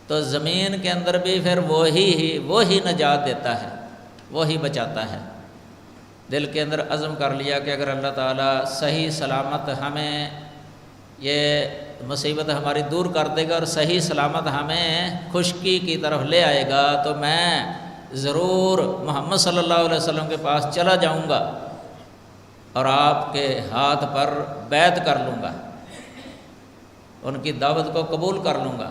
تو زمین کے اندر بھی پھر وہی نجات دیتا ہے، وہی بچاتا ہے۔ دل کے اندر عزم کر لیا کہ اگر اللہ تعالیٰ صحیح سلامت ہمیں یہ مصیبت ہماری دور کر دے گا اور صحیح سلامت ہمیں خشکی کی طرف لے آئے گا، تو میں ضرور محمد صلی اللہ علیہ وسلم کے پاس چلا جاؤں گا اور آپ کے ہاتھ پر بیعت کر لوں گا، ان کی دعوت کو قبول کر لوں گا۔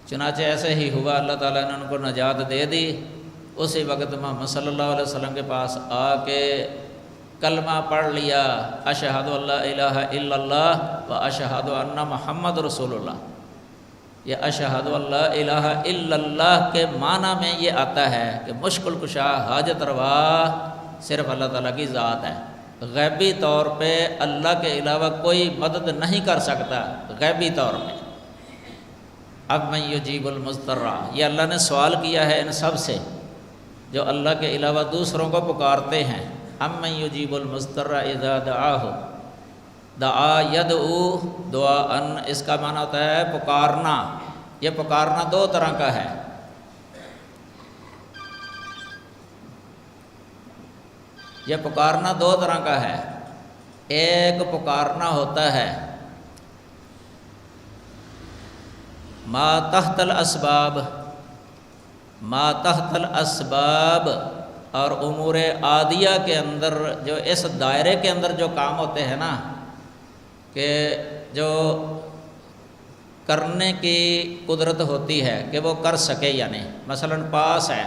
چنانچہ ایسے ہی ہوا، اللہ تعالیٰ نے ان کو نجات دے دی۔ اسی وقت محمد صلی اللہ علیہ وسلم کے پاس آ کے کلمہ پڑھ لیا، اشہد ان لا الہ الا اللہ و اشہد ان محمد رسول اللہ۔ یہ اشہد ان لا الہ الا اللہ کے معنی میں یہ آتا ہے کہ مشکل کشا، حاجت روا صرف اللہ تعالیٰ کی ذات ہے، غیبی طور پہ اللہ کے علاوہ کوئی مدد نہیں کر سکتا، غیبی طور پہ۔ اب من یجیب المضطر، یہ اللہ نے سوال کیا ہے ان سب سے جو اللہ کے علاوہ دوسروں کو پکارتے ہیں۔ ام من یجیب المضطر اذا دعاہ، دعا یدعو دعاء، اس کا معنی ہوتا ہے پکارنا۔ یہ پکارنا دو طرح کا ہے، یہ پکارنا دو طرح کا ہے۔ ایک پکارنا ہوتا ہے ما تحت الاسباب، ما تحت الاسباب، اور امور عادیہ کے اندر جو اس دائرے کے اندر جو کام ہوتے ہیں نا، کہ جو کرنے کی قدرت ہوتی ہے کہ وہ کر سکے، یعنی مثلاً پاس ہے،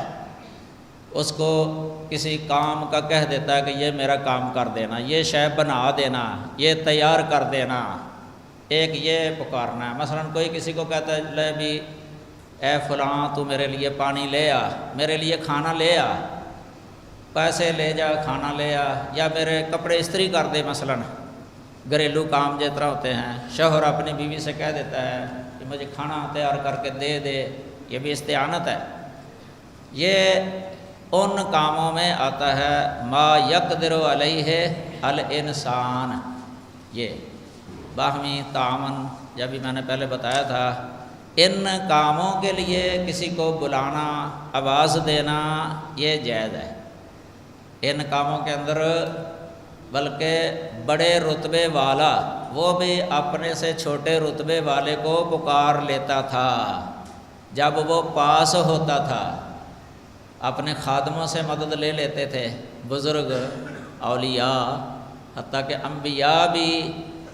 اس کو کسی کام کا کہہ دیتا ہے کہ یہ میرا کام کر دینا، یہ شے بنا دینا، یہ تیار کر دینا، ایک یہ پکارنا ہے۔ مثلاً کوئی کسی کو کہتا ہے لے بھی اے فلاں تو میرے لیے پانی لے آ، میرے لیے کھانا لے آ، پیسے لے جا، کھانا لے آ، یا میرے کپڑے استری کر دے۔ مثلاً گھریلو کام جس طرح ہوتے ہیں، شوہر اپنی بیوی سے کہہ دیتا ہے کہ مجھے کھانا تیار کر کے دے دے، یہ بھی استعانت ہے۔ یہ ان کاموں میں آتا ہے ما یقدر علیہ الانسان، یہ باہمی تعاون، جب بھی میں نے پہلے بتایا تھا، ان کاموں کے لیے کسی کو بلانا، آواز دینا، یہ جائز ہے ان کاموں کے اندر۔ بلکہ بڑے رتبے والا وہ بھی اپنے سے چھوٹے رتبے والے کو پکار لیتا تھا جب وہ پاس ہوتا تھا، اپنے خادموں سے مدد لے لیتے تھے، بزرگ، اولیاء، حتیٰ کہ انبیاء بھی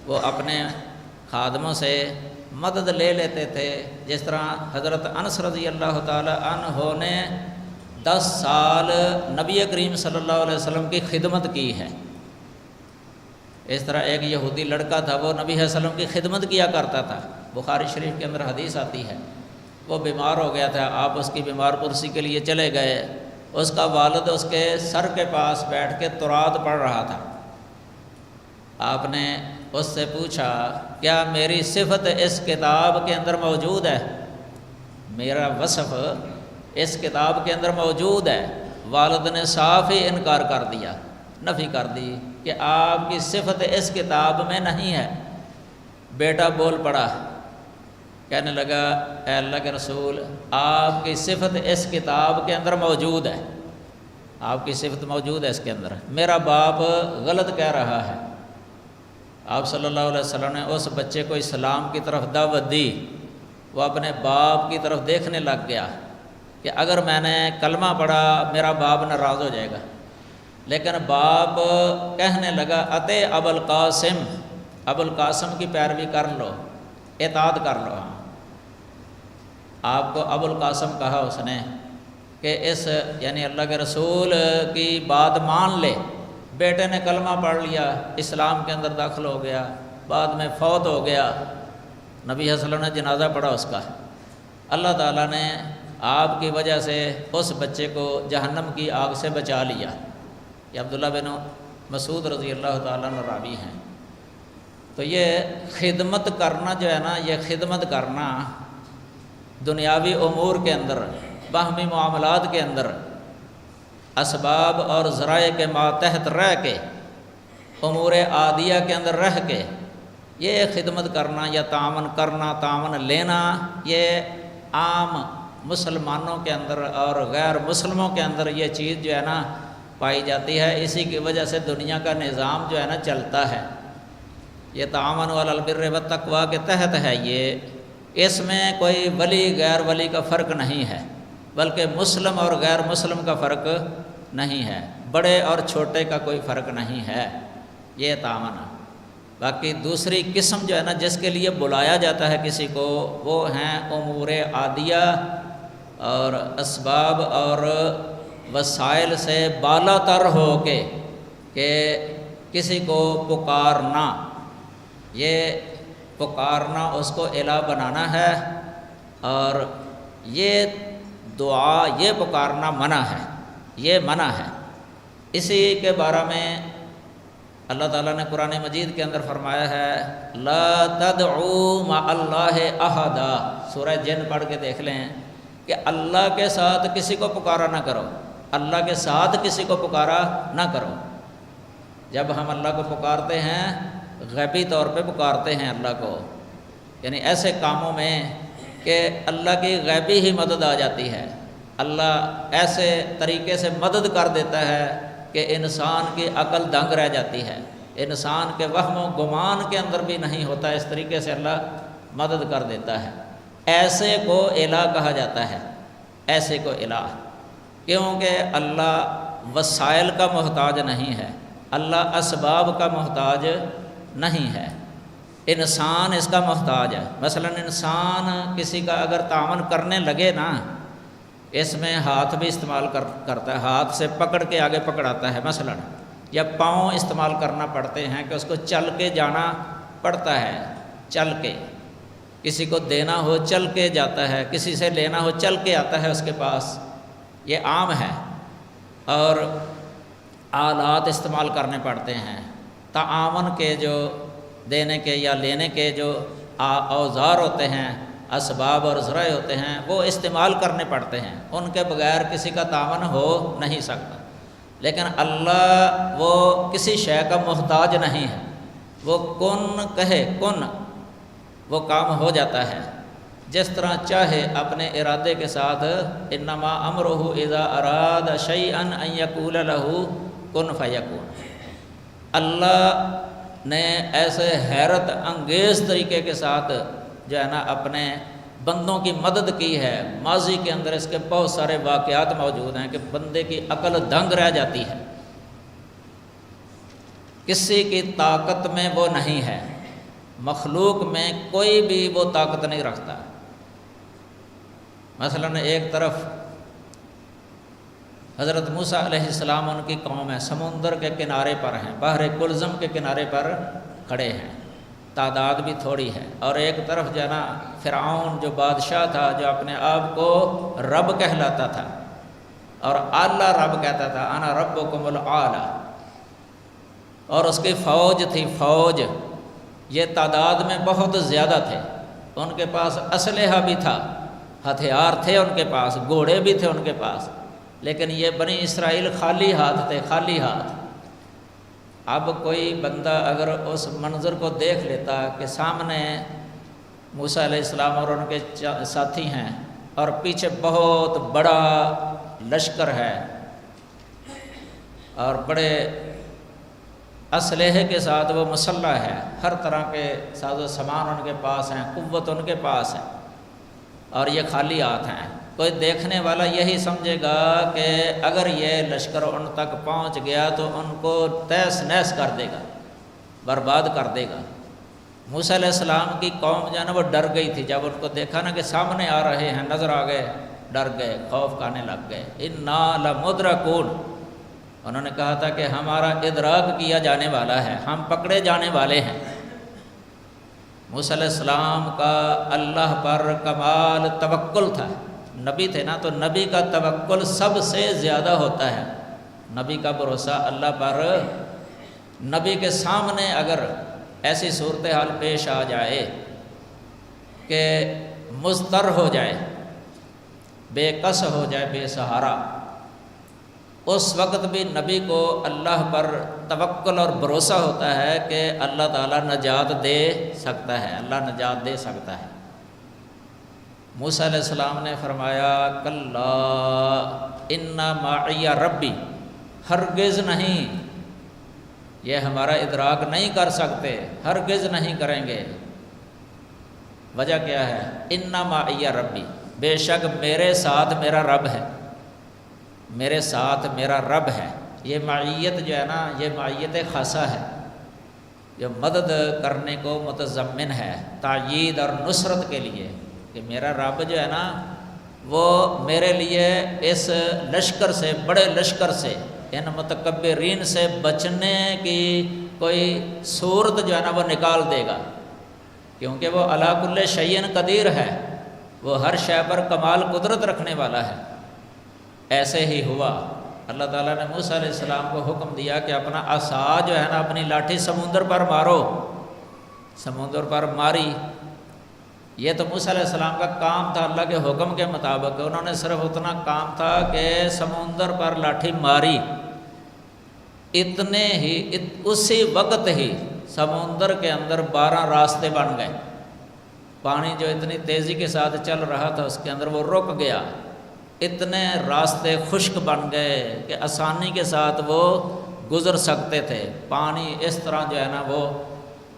وہ اپنے خادموں سے مدد لے لیتے تھے۔ جس طرح حضرت انس رضی اللہ تعالی عنہ نے 10 سال نبی کریم صلی اللہ علیہ وسلم کی خدمت کی ہے۔ اس طرح ایک یہودی لڑکا تھا، وہ نبی صلی اللہ علیہ وسلم کی خدمت کیا کرتا تھا، بخاری شریف کے اندر حدیث آتی ہے۔ وہ بیمار ہو گیا تھا، آپ اس کی بیمار پرسی کے لیے چلے گئے، اس کا والد اس کے سر کے پاس بیٹھ کے تورات پڑھ رہا تھا۔ آپ نے اس سے پوچھا کیا میری صفت اس کتاب کے اندر موجود ہے؟ میرا وصف اس کتاب کے اندر موجود ہے؟ والد نے صاف ہی انکار کر دیا، نفی کر دی کہ آپ کی صفت اس کتاب میں نہیں ہے۔ بیٹا بول پڑا، کہنے لگا اے اللہ کے رسول، آپ کی صفت اس کتاب کے اندر موجود ہے، آپ کی صفت موجود ہے اس کے اندر، میرا باپ غلط کہہ رہا ہے۔ آپ صلی اللہ علیہ وسلم نے اس بچے کو اسلام کی طرف دعوت دی، وہ اپنے باپ کی طرف دیکھنے لگ گیا کہ اگر میں نے کلمہ پڑھا میرا باپ ناراض ہو جائے گا، لیکن باپ کہنے لگا اتے ابو القاسم، ابو القاسم کی پیروی کر لو، اطاعت کر لو۔ آپ کو ابو القاسم کہا اس نے کہ اس یعنی اللہ کے رسول کی بات مان لے۔ بیٹے نے کلمہ پڑھ لیا، اسلام کے اندر داخل ہو گیا، بعد میں فوت ہو گیا، نبی صلی اللہ علیہ وسلم نے جنازہ پڑھا اس کا۔ اللہ تعالیٰ نے آپ کی وجہ سے اس بچے کو جہنم کی آگ سے بچا لیا۔ یہ عبداللہ بن مسعود رضی اللہ تعالیٰ عنہ راوی ہیں۔ تو یہ خدمت کرنا جو ہے نا، یہ خدمت کرنا دنیاوی امور کے اندر، باہمی معاملات کے اندر، اسباب اور ذرائع کے ماتحت رہ کے، امور عادیہ کے اندر رہ کے، یہ خدمت کرنا یا تعاون کرنا، تعاون لینا، یہ عام مسلمانوں کے اندر اور غیر مسلموں کے اندر یہ چیز جو ہے نا پائی جاتی ہے۔ اسی کی وجہ سے دنیا کا نظام جو ہے نا چلتا ہے۔ یہ تعاون علی البر والتقویٰ کے تحت ہے، یہ اس میں کوئی ولی غیر ولی کا فرق نہیں ہے، بلکہ مسلم اور غیر مسلم کا فرق نہیں ہے، بڑے اور چھوٹے کا کوئی فرق نہیں ہے، یہ تعاون۔ باقی دوسری قسم جو ہے نا جس کے لیے بلایا جاتا ہے کسی کو، وہ ہیں امور عادیہ اور اسباب اور وسائل سے بالا تر ہو کے کہ کسی کو پکارنا، یہ پکارنا اس کو الہ بنانا ہے، اور یہ دعا، یہ پکارنا منع ہے، یہ منع ہے۔ اسی کے بارے میں اللہ تعالیٰ نے قرآن مجید کے اندر فرمایا ہے لا تدعوا مع اللہ احدا، سورہ جن پڑھ کے دیکھ لیں کہ اللہ کے ساتھ کسی کو پکارا نہ کرو، اللہ کے ساتھ کسی کو پکارا نہ کرو۔ جب ہم اللہ کو پکارتے ہیں غیبی طور پہ پکارتے ہیں اللہ کو، یعنی ایسے کاموں میں کہ اللہ کی غیبی ہی مدد آ جاتی ہے، اللہ ایسے طریقے سے مدد کر دیتا ہے کہ انسان کی عقل دنگ رہ جاتی ہے، انسان کے وہم و گمان کے اندر بھی نہیں ہوتا، اس طریقے سے اللہ مدد کر دیتا ہے۔ ایسے کو الہ کہا جاتا ہے، ایسے کو الہ، کیونکہ اللہ وسائل کا محتاج نہیں ہے، اللہ اسباب کا محتاج نہیں ہے، انسان اس کا محتاج ہے۔ مثلا انسان کسی کا اگر تعاون کرنے لگے نا، اس میں ہاتھ بھی استعمال کرتا ہے، ہاتھ سے پکڑ کے آگے پکڑاتا ہے مثلا، یا پاؤں استعمال کرنا پڑتے ہیں کہ اس کو چل کے جانا پڑتا ہے، چل کے، کسی کو دینا ہو چل کے جاتا ہے، کسی سے لینا ہو چل کے آتا ہے اس کے پاس، یہ عام ہے۔ اور آلات استعمال کرنے پڑتے ہیں، تعاون کے جو دینے کے یا لینے کے جو اوزار ہوتے ہیں، اسباب اور ذرائع ہوتے ہیں، وہ استعمال کرنے پڑتے ہیں، ان کے بغیر کسی کا تعاون ہو نہیں سکتا۔ لیکن اللہ وہ کسی شے کا محتاج نہیں ہے، وہ کن کہے کن، وہ کام ہو جاتا ہے جس طرح چاہے اپنے ارادے کے ساتھ۔ انما امرہ اذا اراد شیئا ان یقول لہ کن فیکون۔ اللہ نے ایسے حیرت انگیز طریقے کے ساتھ جو ہے نا اپنے بندوں کی مدد کی ہے۔ ماضی کے اندر اس کے بہت سارے واقعات موجود ہیں کہ بندے کی عقل دنگ رہ جاتی ہے، کسی کی طاقت میں وہ نہیں ہے، مخلوق میں کوئی بھی وہ طاقت نہیں رکھتا۔ مثلا ایک طرف حضرت موسیٰ علیہ السلام، ان کی قوم ہے، سمندر کے کنارے پر ہیں، بحر کلزم کے کنارے پر کھڑے ہیں، تعداد بھی تھوڑی ہے، اور ایک طرف جو ہے نا فرعون جو بادشاہ تھا، جو اپنے آپ کو رب کہلاتا تھا اور اعلیٰ رب کہتا تھا، انا ربکم الاعلیٰ، اور اس کی فوج تھی، فوج، یہ تعداد میں بہت زیادہ تھے، ان کے پاس اسلحہ بھی تھا، ہتھیار تھے ان کے پاس، گھوڑے بھی تھے ان کے پاس، لیکن یہ بنی اسرائیل خالی ہاتھ تھے، خالی ہاتھ۔ اب کوئی بندہ اگر اس منظر کو دیکھ لیتا کہ سامنے موسیٰ علیہ السلام اور ان کے ساتھی ہیں، اور پیچھے بہت بڑا لشکر ہے اور بڑے اسلحے کے ساتھ وہ مسلح ہے، ہر طرح کے ساز و سامان ان کے پاس ہیں، قوت ان کے پاس ہے، اور یہ خالی ہاتھ ہیں، کوئی دیکھنے والا یہی سمجھے گا کہ اگر یہ لشکر ان تک پہنچ گیا تو ان کو تہس نہس کر دے گا، برباد کر دے گا۔ موسیٰ علیہ السلام کی قوم جو ہے نا وہ ڈر گئی تھی، جب ان کو دیکھا نا کہ سامنے آ رہے ہیں، نظر آ گئے، ڈر گئے، خوف کھانے لگ گئے۔ انا لمدرکون، انہوں نے کہا تھا کہ ہمارا ادراک کیا جانے والا ہے، ہم پکڑے جانے والے ہیں۔ موسیٰ علیہ السلام کا اللہ پر کمال توکل تھا، نبی تھے نا، تو نبی کا توکل سب سے زیادہ ہوتا ہے، نبی کا بھروسہ اللہ پر۔ نبی کے سامنے اگر ایسی صورتحال پیش آ جائے کہ مضطر ہو جائے، بے کس ہو جائے، بے سہارا، اس وقت بھی نبی کو اللہ پر توکل اور بھروسہ ہوتا ہے کہ اللہ تعالیٰ نجات دے سکتا ہے، اللہ نجات دے سکتا ہے۔ موسیٰ علیہ السلام نے فرمایا کلا ان معی ربی، ہرگز نہیں، یہ ہمارا ادراک نہیں کر سکتے، ہرگز نہیں کریں گے۔ وجہ کیا ہے؟ ان معی ربی، بے شک میرے ساتھ میرا رب ہے، میرے ساتھ میرا رب ہے۔ یہ معیت جو ہے نا، یہ معیت خاصہ ہے، جو مدد کرنے کو متضمن ہے، تائید اور نصرت کے لیے، کہ میرا رب جو ہے نا وہ میرے لیے اس لشکر سے، بڑے لشکر سے، ان متکبرین سے بچنے کی کوئی صورت جو ہے نا وہ نکال دے گا، کیونکہ وہ علی کل شیء قدیر ہے، وہ ہر شے پر کمال قدرت رکھنے والا ہے۔ ایسے ہی ہوا، اللہ تعالیٰ نے موسیٰ علیہ السلام کو حکم دیا کہ اپنا عصا جو ہے نا، اپنی لاٹھی سمندر پر مارو، سمندر پر ماری۔ یہ تو موسیٰ علیہ السلام کا کام تھا، اللہ کے حکم کے مطابق، انہوں نے صرف اتنا کام تھا کہ سمندر پر لاٹھی ماری، اتنے ہی اسی وقت ہی سمندر کے اندر 12 راستے بن گئے، پانی جو اتنی تیزی کے ساتھ چل رہا تھا اس کے اندر وہ رک گیا، اتنے راستے خشک بن گئے کہ آسانی کے ساتھ وہ گزر سکتے تھے، پانی اس طرح جو ہے نا وہ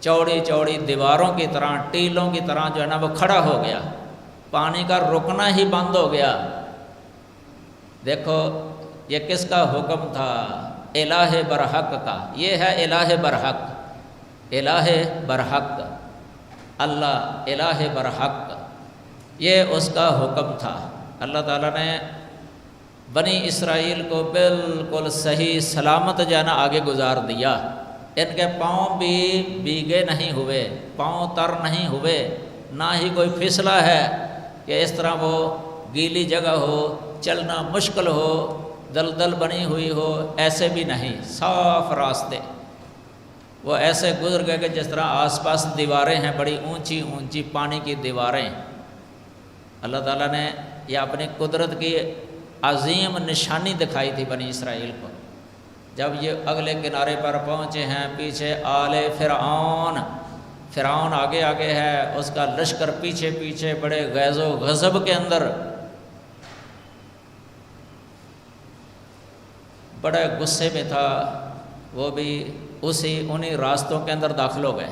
چوڑی چوڑی دیواروں کی طرح، ٹیلوں کی طرح جو ہے نا وہ کھڑا ہو گیا، پانی کا رکنا ہی بند ہو گیا۔ دیکھو یہ کس کا حکم تھا؟ الہ برحق کا۔ یہ ہے الہ برحق، الہ برحق، اللہ الہ برحق، یہ اس کا حکم تھا۔ اللہ تعالیٰ نے بنی اسرائیل کو بالکل صحیح سلامت جو ہے نا آگے گزار دیا، ان کے پاؤں بھی بھیگے نہیں ہوئے، پاؤں تر نہیں ہوئے، نہ ہی کوئی پھسلا ہے کہ اس طرح وہ گیلی جگہ ہو، چلنا مشکل ہو، دلدل بنی ہوئی ہو، ایسے بھی نہیں، صاف راستے۔ وہ ایسے گزر گئے کہ جس طرح آس پاس دیواریں ہیں، بڑی اونچی اونچی پانی کی دیواریں۔ اللہ تعالیٰ نے یہ اپنی قدرت کی عظیم نشانی دکھائی تھی بنی اسرائیل کو۔ جب یہ اگلے کنارے پر پہنچے ہیں، پیچھے آل فرعون، فرعون آگے آگے ہے، اس کا لشکر پیچھے پیچھے، بڑے غیظ و غضب کے اندر، بڑے غصے میں تھا، وہ بھی انہی راستوں کے اندر داخل ہو گئے۔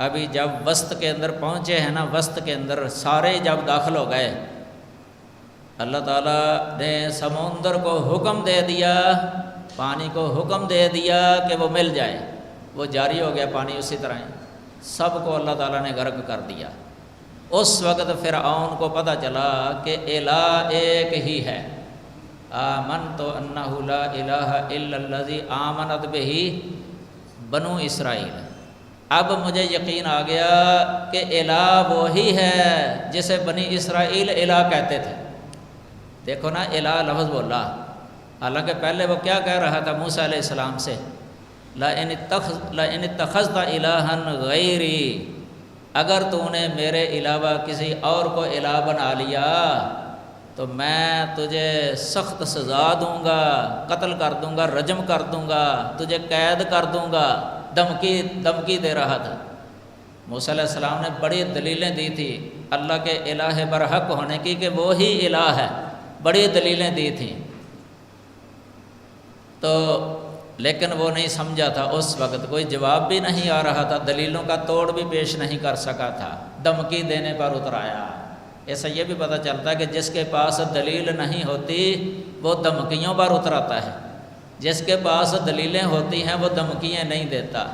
ابھی جب وسط کے اندر پہنچے ہیں نا، وسط کے اندر سارے جب داخل ہو گئے، اللہ تعالیٰ نے سمندر کو حکم دے دیا، پانی کو حکم دے دیا کہ وہ مل جائے، وہ جاری ہو گیا پانی اسی طرح ہی، سب کو اللہ تعالیٰ نے غرق کر دیا۔ اس وقت فرعون کو پتہ چلا کہ الہ ایک ہی ہے، آمنت انہ لا الہ الا الذی آمنت بہ بنو اسرائیل۔ اب مجھے یقین آ گیا کہ الہ وہی ہے جسے بنی اسرائیل الہ کہتے تھے۔ دیکھو نا، الہ لفظ بولا، حالانکہ پہلے وہ کیا کہہ رہا تھا موسیٰ علیہ السلام سے؟ لَإِنِ اتَّخَذْتَ إِلَٰهًا غَيْرِي، اگر تو نے میرے علاوہ کسی اور کو الہ بنا لیا تو میں تجھے سخت سزا دوں گا، قتل کر دوں گا، رجم کر دوں گا، تجھے قید کر دوں گا، دھمکی دے رہا تھا۔ موسیٰ علیہ السلام نے بڑی دلیلیں دی تھی اللہ کے الہ برحق ہونے کی کہ وہی الہ ہے، بڑی دلیلیں دی تھیں، تو لیکن وہ نہیں سمجھا تھا، اس وقت کوئی جواب بھی نہیں آ رہا تھا، دلیلوں کا توڑ بھی پیش نہیں کر سکا تھا، دھمکی دینے پر اتر آیا۔ ایسا یہ بھی پتہ چلتا ہے کہ جس کے پاس دلیل نہیں ہوتی وہ دھمکیوں پر اتر آتا ہے، جس کے پاس دلیلیں ہوتی ہیں وہ دھمکیاں نہیں دیتا،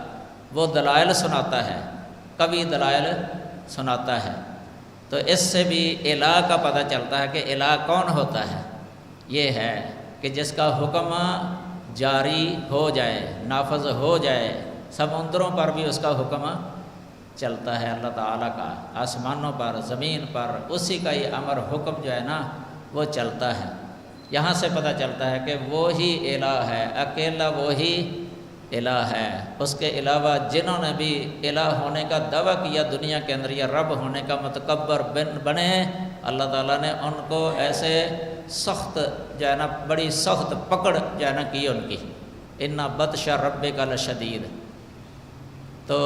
وہ دلائل سناتا ہے، قوی دلائل سناتا ہے۔ تو اس سے بھی الہ کا پتہ چلتا ہے کہ الہ کون ہوتا ہے، یہ ہے کہ جس کا حکم جاری ہو جائے، نافذ ہو جائے، سمندروں پر بھی اس کا حکم چلتا ہے، اللہ تعالیٰ کا، آسمانوں پر، زمین پر، اسی کا یہ امر حکم جو ہے نا وہ چلتا ہے۔ یہاں سے پتہ چلتا ہے کہ وہی الہ ہے، اکیلا وہی الہ ہے، اس کے علاوہ جنہوں نے بھی الہ ہونے کا دعویٰ کیا دنیا کے اندر یا رب ہونے کا متکبر بنے، اللہ تعالیٰ نے ان کو ایسے سخت جو ہے نا، بڑی سخت پکڑ جو ہے نا کی ان کی، ان بطش ربک لشدید۔ تو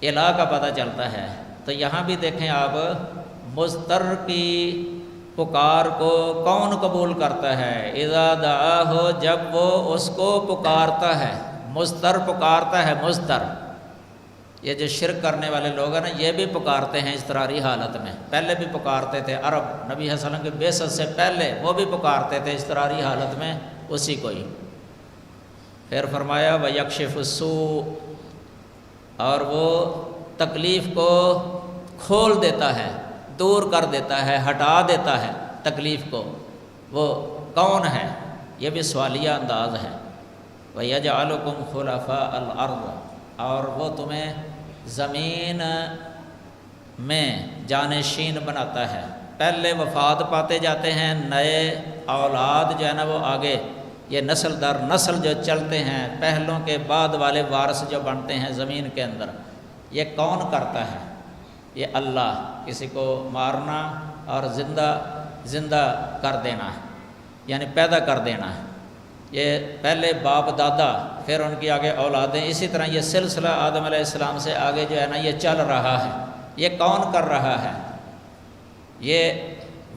الہ کا پتہ چلتا ہے۔ تو یہاں بھی دیکھیں آپ، مضطر کی پکار کو کون قبول کرتا ہے؟ اذا دعاہ، جب وہ اس کو پکارتا ہے، مضطر پکارتا ہے، مضطر۔ یہ جو شرک کرنے والے لوگ ہیں نا، یہ بھی پکارتے ہیں اضطراری حالت میں، پہلے بھی پکارتے تھے، عرب نبی صلی اللہ علیہ وسلم کے بعثت سے پہلے وہ بھی پکارتے تھے اضطراری حالت میں اسی کو ہی۔ پھر فرمایا وَيَكْشِفُ السُّوءَ، اور وہ تکلیف کو کھول دیتا ہے، دور کر دیتا ہے، ہٹا دیتا ہے تکلیف کو۔ وہ کون ہے؟ یہ بھی سوالیہ انداز ہے۔ وَيَجْعَلُكُمْ خُلَفَاءَ الْأَرْضِ، اور وہ تمہیں زمین میں جانشین بناتا ہے۔ پہلے وفات پاتے جاتے ہیں، نئے اولاد جو ہے نا وہ آگے، یہ نسل در نسل جو چلتے ہیں، پہلوں کے بعد والے وارث جو بنتے ہیں زمین کے اندر، یہ کون کرتا ہے؟ یہ اللہ، کسی کو مارنا اور زندہ کر دینا ہے، یعنی پیدا کر دینا ہے۔ یہ پہلے باپ دادا، پھر ان کی آگے اولادیں، اسی طرح یہ سلسلہ آدم علیہ السلام سے آگے جو ہے نا یہ چل رہا ہے۔ یہ کون کر رہا ہے؟ یہ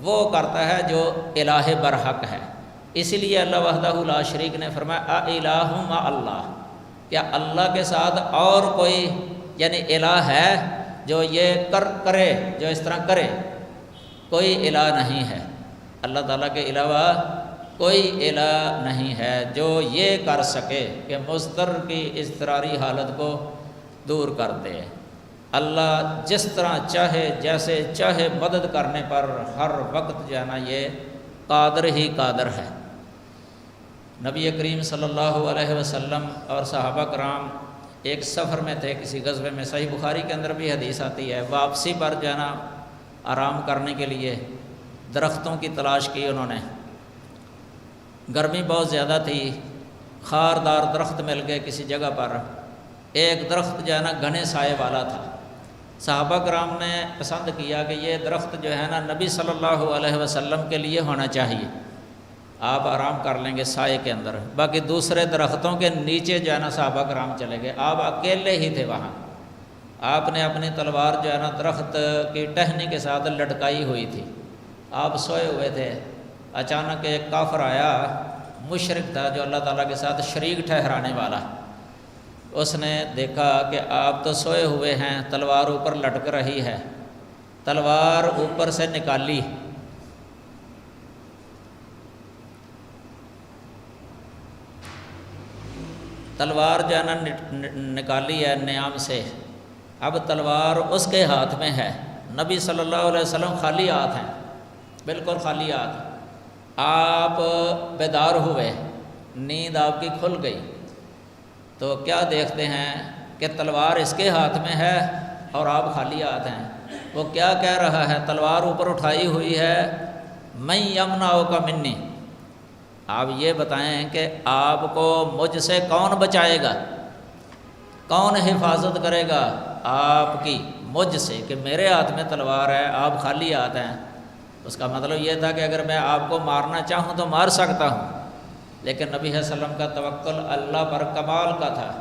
وہ کرتا ہے جو الہ برحق ہے، اسی لیے اللہ وحدہ لا شریک نے فرمایا اِلٰہ مع اللہ، کیا اللہ کے ساتھ اور کوئی یعنی الہ ہے جو یہ کرے، جو اس طرح کرے؟ کوئی الہ نہیں ہے، اللہ تعالیٰ کے علاوہ کوئی الہ نہیں ہے جو یہ کر سکے کہ مضطر کی اضطراری حالت کو دور کر دے۔ اللہ جس طرح چاہے جیسے چاہے مدد کرنے پر ہر وقت جو ہے نا یہ قادر ہی قادر ہے۔ نبی کریم صلی اللہ علیہ وسلم اور صحابہ کرام ایک سفر میں تھے کسی غزوے میں، صحیح بخاری کے اندر بھی حدیث آتی ہے، واپسی پر جو ہے نا آرام کرنے کے لیے درختوں کی تلاش کی انہوں نے، گرمی بہت زیادہ تھی، خاردار درخت مل گئے کسی جگہ پر، ایک درخت جو ہے نا گھنے سائے والا تھا، صحابہ کرام نے پسند کیا کہ یہ درخت جو ہے نا نبی صلی اللہ علیہ وسلم کے لیے ہونا چاہیے، آپ آرام کر لیں گے سائے کے اندر، باقی دوسرے درختوں کے نیچے جو ہے نا صحابہ کرام چلے گئے، آپ اکیلے ہی تھے وہاں، آپ نے اپنی تلوار جو ہے نا درخت کی ٹہنی کے ساتھ لٹکائی ہوئی تھی، آپ سوئے ہوئے تھے، اچانک ایک کافر آیا، مشرک تھا جو اللہ تعالیٰ کے ساتھ شریک ٹھہرانے والا، اس نے دیکھا کہ آپ تو سوئے ہوئے ہیں، تلوار اوپر لٹک رہی ہے، تلوار اوپر سے نکالی، تلوار جو ہے نا نکالی ہے نیام سے، اب تلوار اس کے ہاتھ میں ہے، نبی صلی اللہ علیہ وسلم خالی ہاتھ ہیں، بالکل خالی ہاتھ، آپ بیدار ہوئے، نیند آپ کی کھل گئی، تو کیا دیکھتے ہیں کہ تلوار اس کے ہاتھ میں ہے اور آپ خالی ہاتھ ہیں، وہ کیا کہہ رہا ہے، تلوار اوپر اٹھائی ہوئی ہے، میں یمنعک منی، آپ یہ بتائیں کہ آپ کو مجھ سے کون بچائے گا، کون حفاظت کرے گا آپ کی مجھ سے، کہ میرے ہاتھ میں تلوار ہے، آپ خالی ہاتھ ہیں، اس کا مطلب یہ تھا کہ اگر میں آپ کو مارنا چاہوں تو مار سکتا ہوں، لیکن نبی صلی اللہ علیہ وسلم کا توکل اللہ پر کمال کا تھا،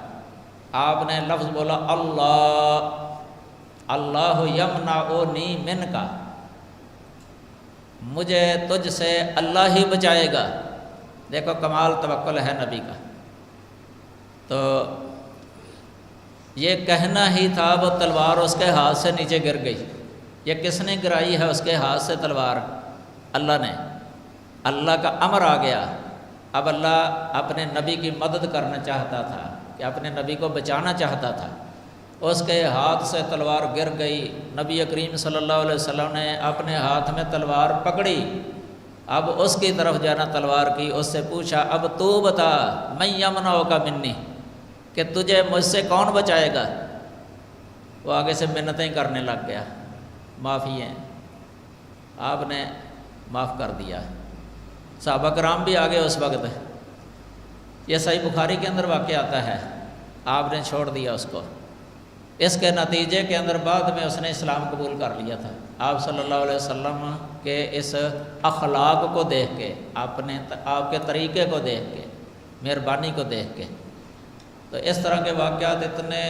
آپ نے لفظ بولا اللہ، اللہ یمنعنی منک، مجھے تجھ سے اللہ ہی بچائے گا، دیکھو کمال توکل ہے نبی کا، تو یہ کہنا ہی تھا، وہ تلوار اس کے ہاتھ سے نیچے گر گئی، یہ کس نے گرائی ہے اس کے ہاتھ سے تلوار؟ اللہ نے، اللہ کا امر آ گیا، اب اللہ اپنے نبی کی مدد کرنا چاہتا تھا کہ اپنے نبی کو بچانا چاہتا تھا، اس کے ہاتھ سے تلوار گر گئی، نبی کریم صلی اللہ علیہ وسلم نے اپنے ہاتھ میں تلوار پکڑی، اب اس کی طرف جانا تلوار کی، اس سے پوچھا اب تو بتا میں یمنعک منی، کہ تجھے مجھ سے کون بچائے گا؟ وہ آگے سے منتیں کرنے لگ گیا، معافی ہیں، آپ نے معاف کر دیا، صحابہ کرام بھی آگے اس وقت، یہ صحیح بخاری کے اندر واقع آتا ہے، آپ نے چھوڑ دیا اس کو، اس کے نتیجے کے اندر بعد میں اس نے اسلام قبول کر لیا تھا، آپ صلی اللہ علیہ وسلم کے اس اخلاق کو دیکھ کے، آپ کے طریقے کو دیکھ کے، مہربانی کو دیکھ کے، تو اس طرح کے واقعات اتنے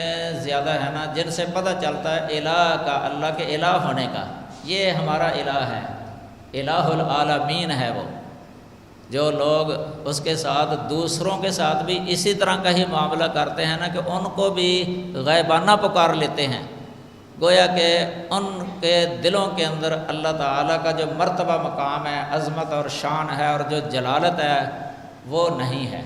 زیادہ ہیں نا جن سے پتہ چلتا ہے الہ کا، اللہ کے الہ ہونے کا، یہ ہمارا الہ ہے، الہ العالمین ہے وہ، جو لوگ اس کے ساتھ دوسروں کے ساتھ بھی اسی طرح کا ہی معاملہ کرتے ہیں نا کہ ان کو بھی غیبانہ پکار لیتے ہیں، گویا کہ ان کے دلوں کے اندر اللہ تعالیٰ کا جو مرتبہ مقام ہے، عظمت اور شان ہے اور جو جلالت ہے وہ نہیں ہے،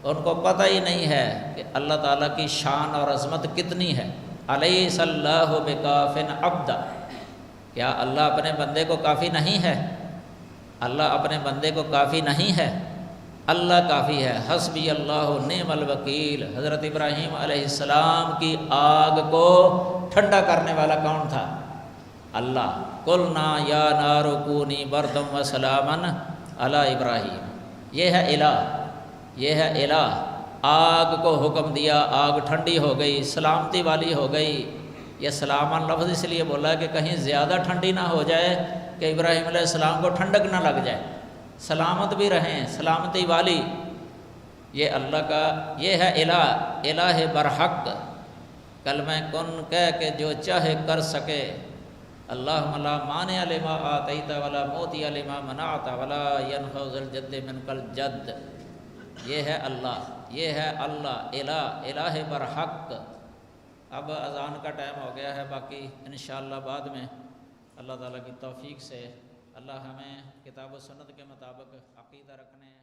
ان کو پتہ ہی نہیں ہے کہ اللہ تعالیٰ کی شان اور عظمت کتنی ہے۔ الیس اللہ بکاف عبدا، کیا اللہ اپنے بندے کو کافی نہیں ہے؟ اللہ اپنے بندے کو کافی نہیں ہے، اللہ کافی ہے۔ حسبی اللہ نعم الوکیل، حضرت ابراہیم علیہ السلام کی آگ کو ٹھنڈا کرنے والا کون تھا؟ اللہ۔ قلنا یا نار کونی بردم وسلاما علی ابراہیم، یہ ہے الہ، یہ ہے الہ۔ آگ کو حکم دیا، آگ ٹھنڈی ہو گئی، سلامتی والی ہو گئی۔ یہ سلامان لفظ اس لیے بولا کہ کہیں زیادہ ٹھنڈی نہ ہو جائے کہ ابراہیم علیہ السلام کو ٹھنڈک نہ لگ جائے، سلامت بھی رہیں، سلامتی والی۔ یہ اللہ کا، یہ ہے الہ، الہ برحق، کلمہ کن کہہ کے جو چاہے کر سکے، اللہم لا مانع لما آتیت ولا موتی لما منعت ولا ینفع ذا الجد منک الجد. یہ ہے اللہ، یہ ہے اللہ، الہ برحق. اب اذان کا ٹائم ہو گیا ہے، باقی انشاءاللہ بعد میں اللہ تعالیٰ کی توفیق سے اللہ ہمیں کتاب و سنت کے مطابق عقیدہ رکھنے